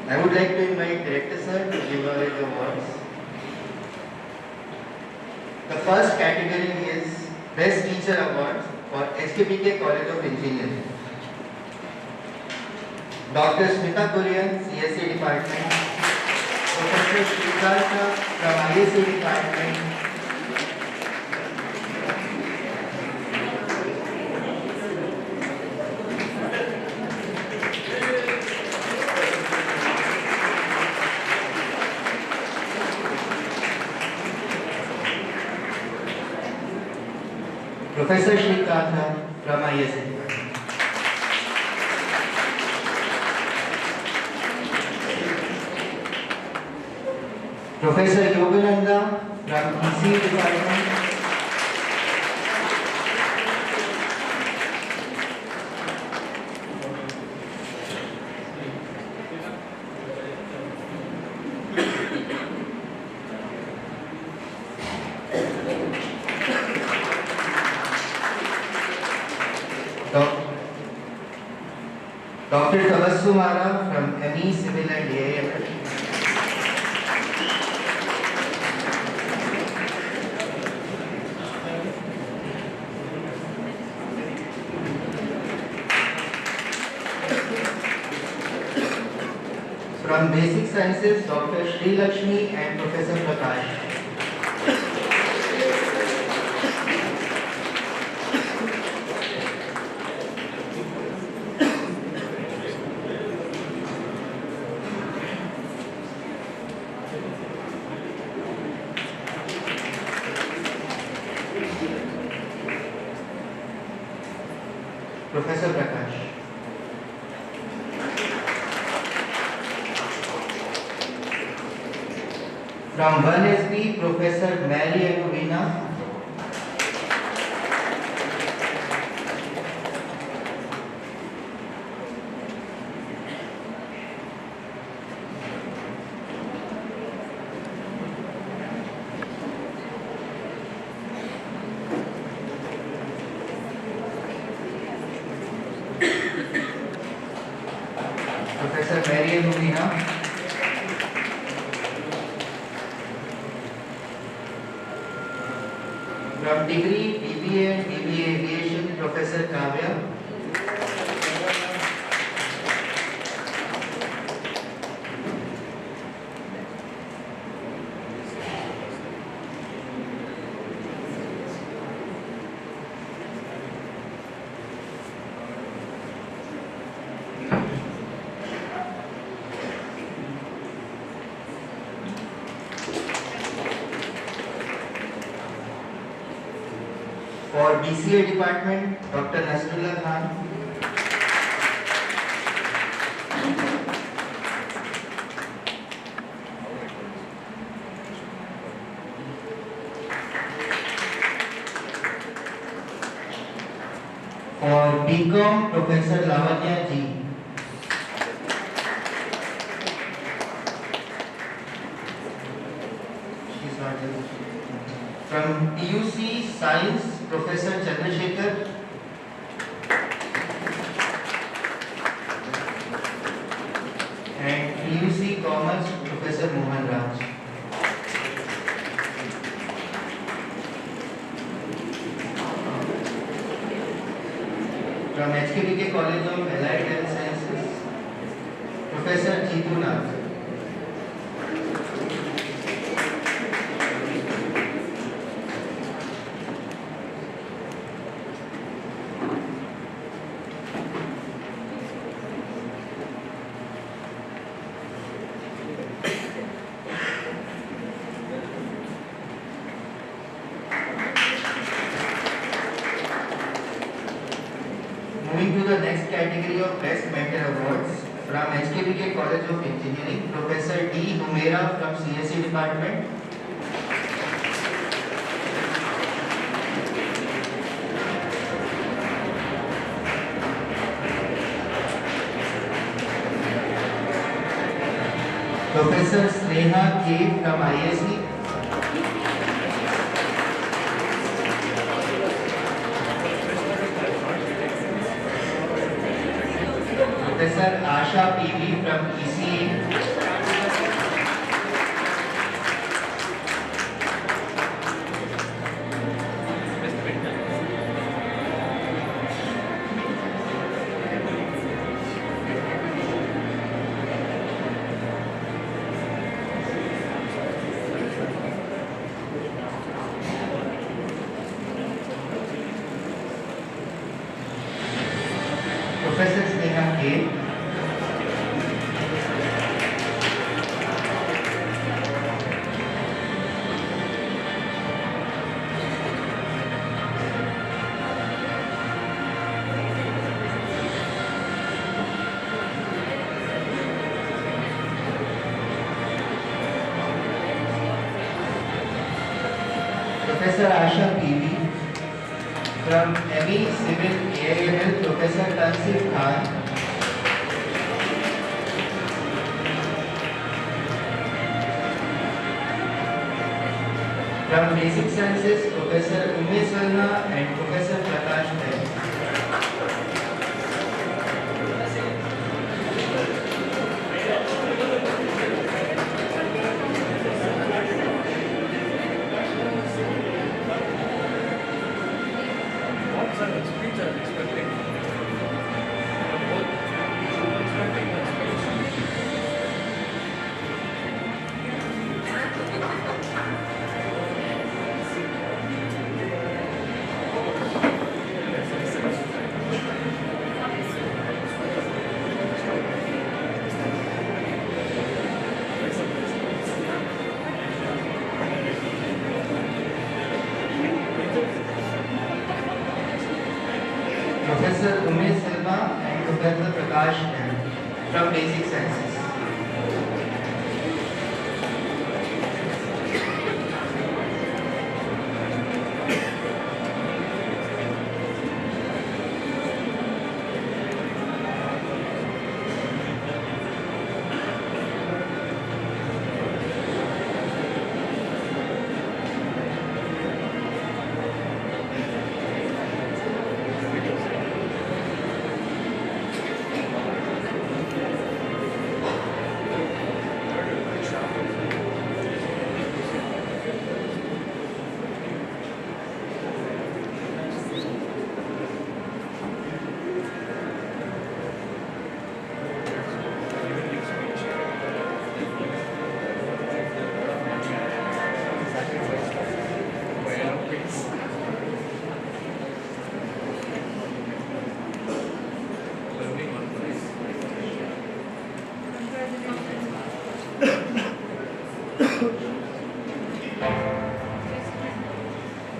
I would like to invite Director Sir to give away the awards. The first category is Best Teacher Awards for HKBK College of Engineering. Dr. Smita Kurian, CSA Department, Professor Srikarta from ISA Department, Professor Srikarta from ISA. Professor Yogananda from ECE Department, Dr. Tabassumara from ME Civil and AIML, from Basic Sciences, Dr. Sri Lakshmi and Professor Prakash. Professor Prakash. From 1SB, Professor Mary Aguvina. Professor Mary Aguvina. From degree, BBA and BBA Aviation, Professor Kavya. For BCA Department, Dr. Nasrullah Khan. For BCom, Professor Lavanya G. She's not here. From PUC Science, Professor Chandrasekhar. and PUC Commerce, Professor Mohan Raj. From HKBK College of Allied Health Sciences, Professor Jeetu Nath. Moving to the next category of Best Mentor Awards, from HKBK College of Engineering, Professor D. Humera from CSE Department. Professor Sneha K. from ISE. Professor Asha PV from ECE. Professor Sneha K. Professor Asha PV. From ME Civil AIL, Professor Tansif Khan. From Basic Sciences, Professor Ume Salna and Professor Prakash Nair. Professor Ume Salma and Professor Prakash Nair from Basic Sciences.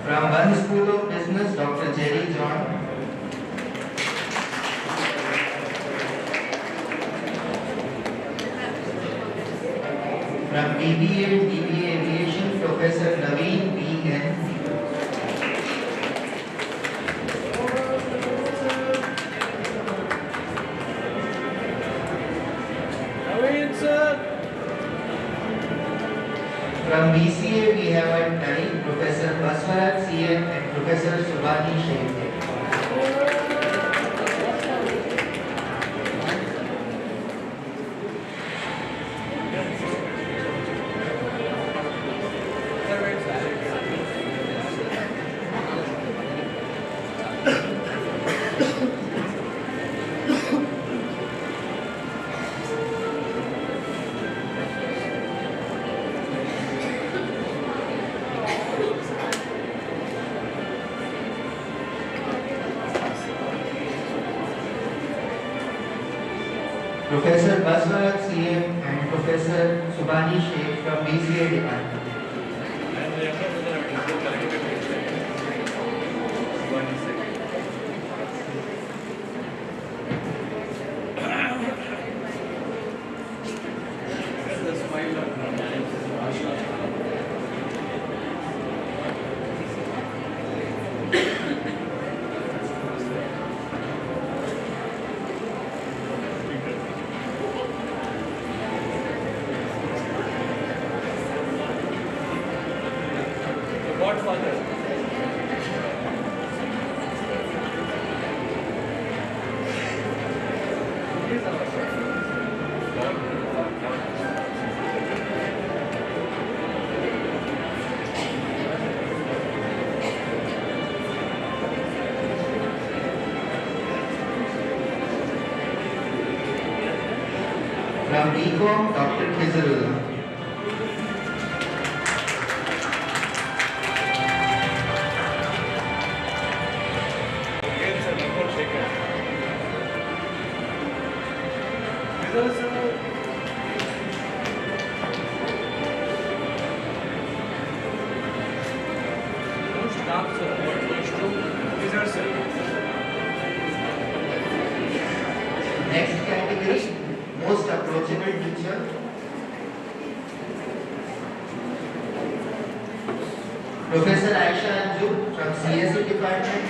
From One School of Business, Dr. Jerry John. From BBA and DBA Aviation, Professor Naveen B.N. From BCA, we have at Tani, Professor Baswarat CM and Professor Subhani Sheikh. Professor Baswarath CM and Professor Subhani Sheikh from BCA department. From BCom, Dr. Khizrullah. Next category, most approachable teacher. Professor Aisha Anju from CSE department.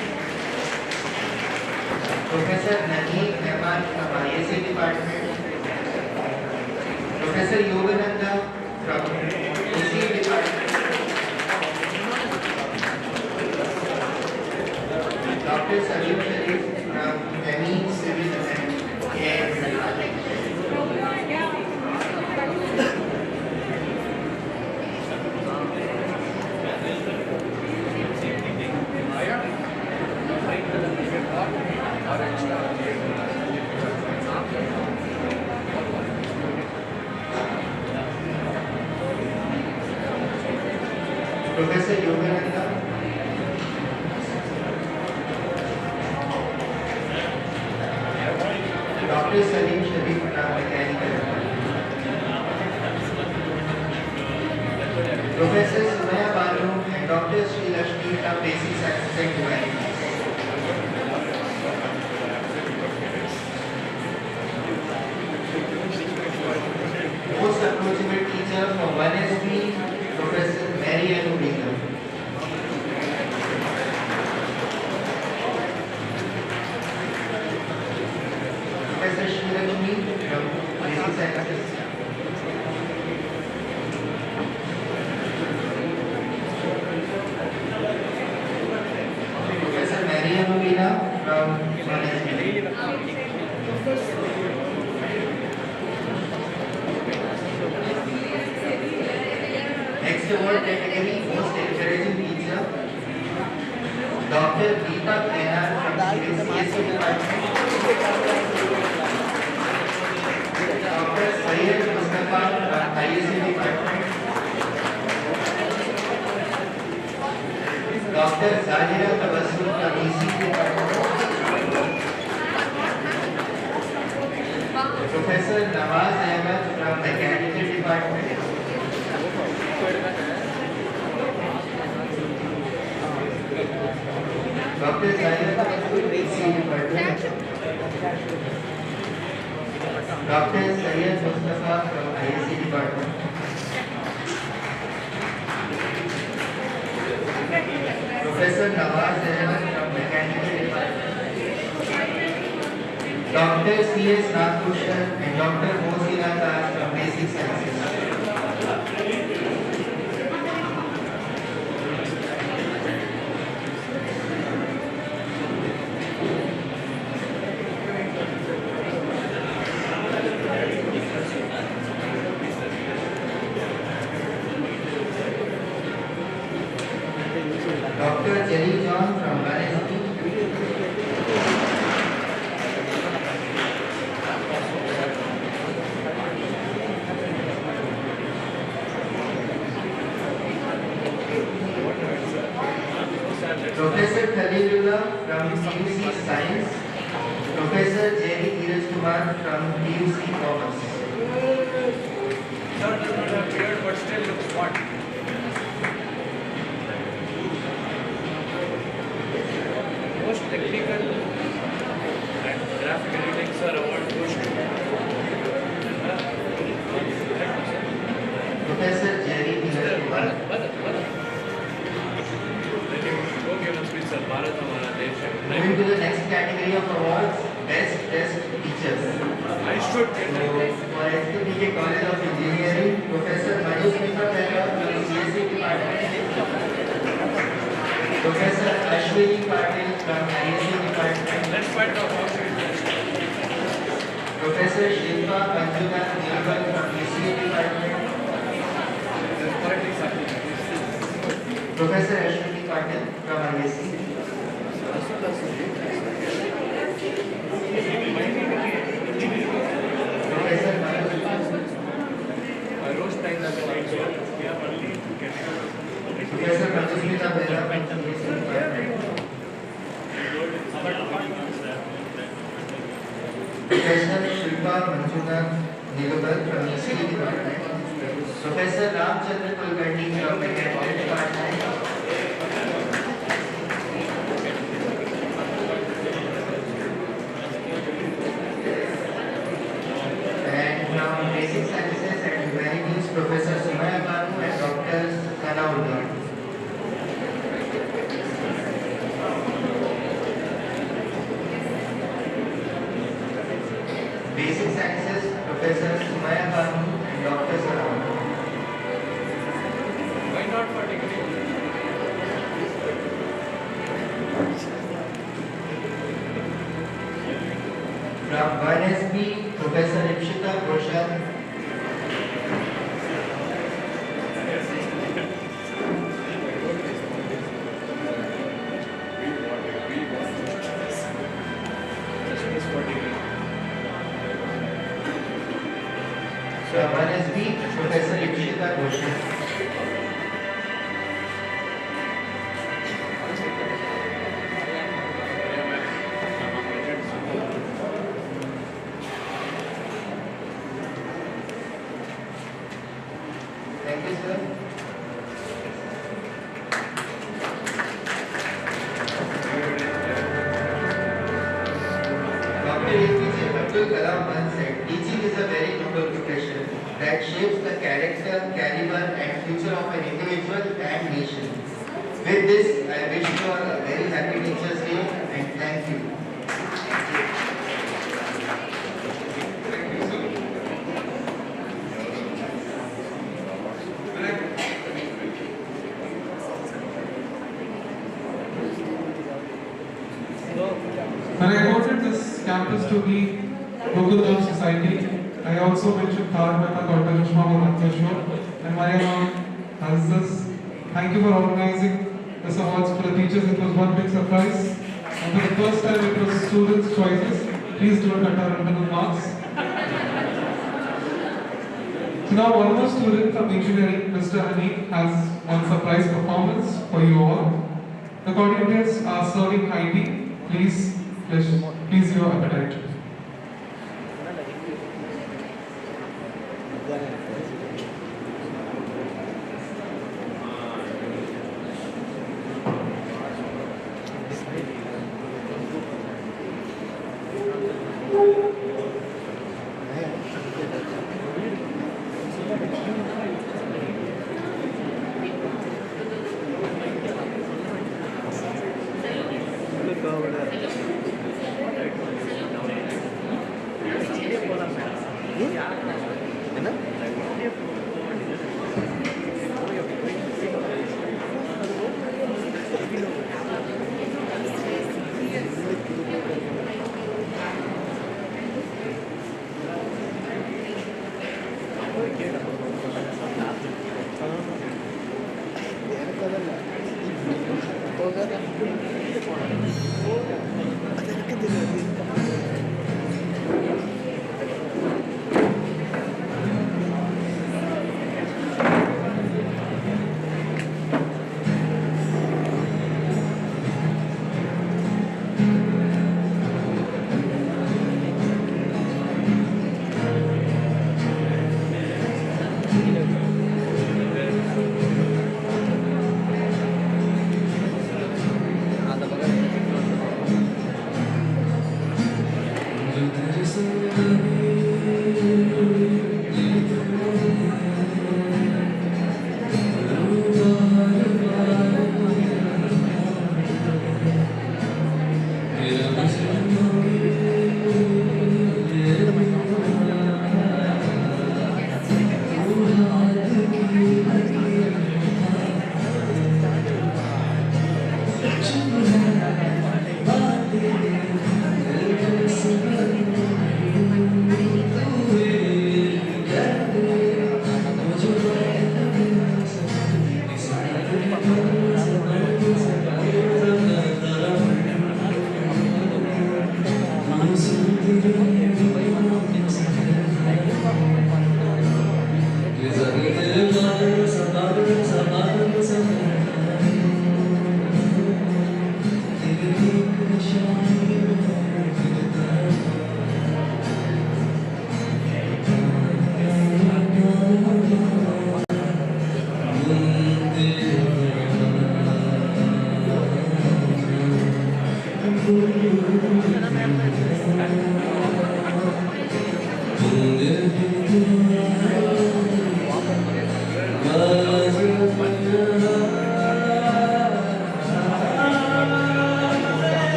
Professor Nadeem Mehman from ISE department. Professor Yogananda from ECE department. Dr. Salim Sharif from ME Civil and Air department. Professor Yogananda. Dr. Salim Sharif from Mechanical. Professor Sumaya Balu and Dr. Sri Lakshmi from Basic Sciences and Humanities. Most approachable teacher from 1SB, Professor Mary Anubina. Professor Sri Lakshmi from Basic Sciences. Professor Mary Anubina from 1SB. Next award category, most encouraging teacher, Dr. Deepak Menon from CSE department. Dr. Syed Mustafa from ISE department. Dr. Zahira Tabassum from ECE department. Professor Nawaz Ahmed from Mechanical department. Dr. Zahira Tabassum, ECE department. Dr. Syed Mustafa from ISE department. Professor Nawaz Ahmed from Mechanical department. Dr. C.S. Nagbhushan and Dr. Mohsina Taj from Basic Sciences. Dr. Jerry John from Vanesby. Professor Khalilullah from CUC Science. Professor Jerry Dheeraj Kumar from PUC Commerce. Sir does not have beard but still looks smart. Most technical and graphic editing, sir, award goes to Professor Jerry Dheeraj Kumar. Moving to the next category of awards, Best Test Teachers. I should get So, for HKBK College of Engineering, Professor Manusmita Pehra from CSE Department. Professor Ashwini Patil from ISE Department. Let's find out how she is. Professor Shilpa Manjunath Nirmal from ECE Department. Professor Ashwini Patil from ISE. Professor Manusmita Pehra from ECE Department. Professor Shilpa Manjunath Nirmal from ECE Department. Professor Ramchandra Kulkarni from Mechanical Department. And from Basic Sciences and Humanities, Professor Sumaya Banu and Dr. Sanaullah. Basic Sciences, Professor Sumaya Banu and Dr. Sanaullah. Why not for degree? From 1SB, Professor Ikshita Ghoshal. From 1SB, Professor Ikshita Ghoshal. Thank you, sir. Dr. APJ Abdul Kalam once said, teaching is a very noble profession that shapes the character, caliber and future of an individual and nation. With this, I wish you all a very happy Teachers' Day and thank you. When I quoted this campus to be Google Earth Society, I also mentioned Tarak Mehta ka Ulta Chashma on show, and Mariam has this. Thank you for organizing this awards for the teachers. It was one big surprise. And for the first time it was students' choices. Please don't cut our internal marks. So now one more student from engineering, Mr. Hanif, has one surprise performance for you all. The coordinators are serving high tea. Please your appetite.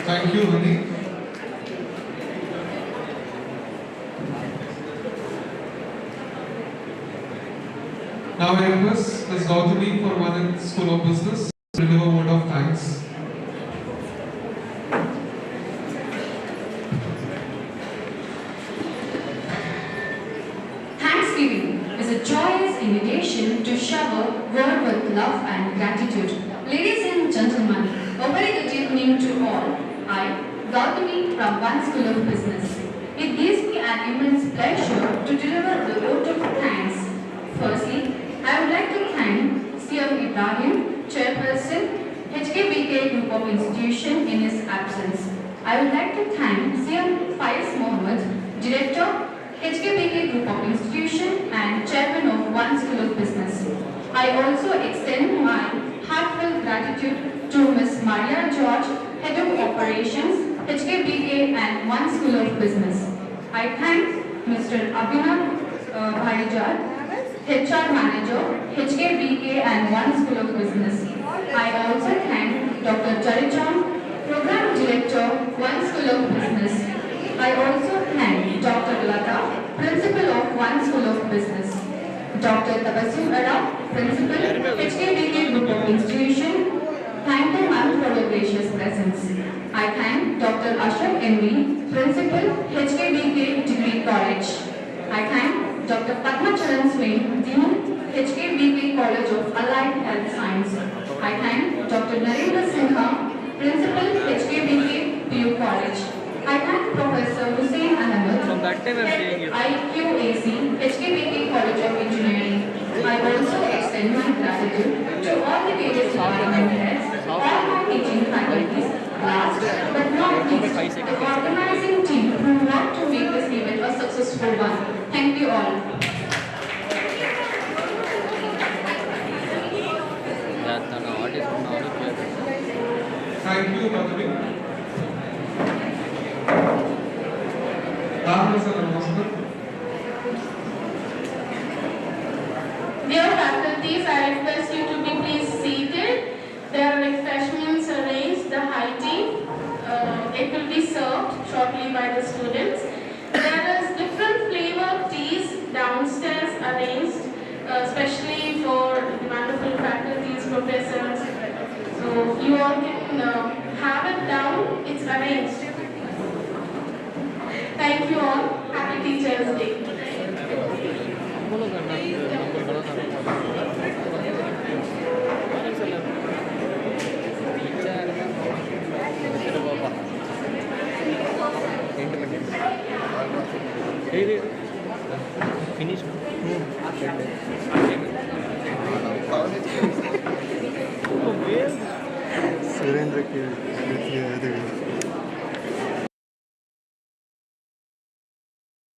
Thank you, Hari. Now I request Ms. Gautami for one in School of Business to deliver a word of thanks. Thanksgiving is a joyous invitation to shower word with love and gratitude. Ladies and gentlemen, a very good evening to all. I, Gautami from One School of Business. It gives me an immense pleasure to deliver the vote of thanks. Firstly, I would like to thank CM Ibrahim, Chairperson, HKBK Group of Institution in his absence. I would like to thank CM Faiz Mohammed, Director, HKBK Group of Institution and Chairman of One School of Business. I also extend my heartfelt gratitude to Ms. Maria George, Head of Operations, HKBK and One School of Business. I thank Mr. Abhinav Bhaijad, HR Manager, HKBK and One School of Business. I also thank Dr. Charicham, Program Director, One School of Business. I also thank Dr. Lata, Principal of One School of Business. Dr. Tabassum Ara, Principal, HKBK Group of Institution. Thank you, ma'am, for your gracious presence. I thank Dr. Ashok MV, Principal, HKBK Degree College. I thank Dr. Padma Charan Swain, Dean, HKBK College of Allied Health Science. I thank Dr. Narendra Sinha, Principal, HKBK PU College. I thank Professor Hussain Ahmed, IQAC, HKBK College of Engineering. I also extend my gratitude to all the various department heads, all my teaching faculties, last but not least, the organizing team who worked to make this event a successful one. Thank you all. Thank you, Gautami. Dear faculties, I request you to be please seated. There are refreshments arranged, the high tea. It will be served shortly by the students. There is different flavor teas downstairs arranged, especially for the wonderful faculties, professors. So you all can have it down. It's arranged. Thank you all. Happy Teachers' Day. Finish. Surendra ke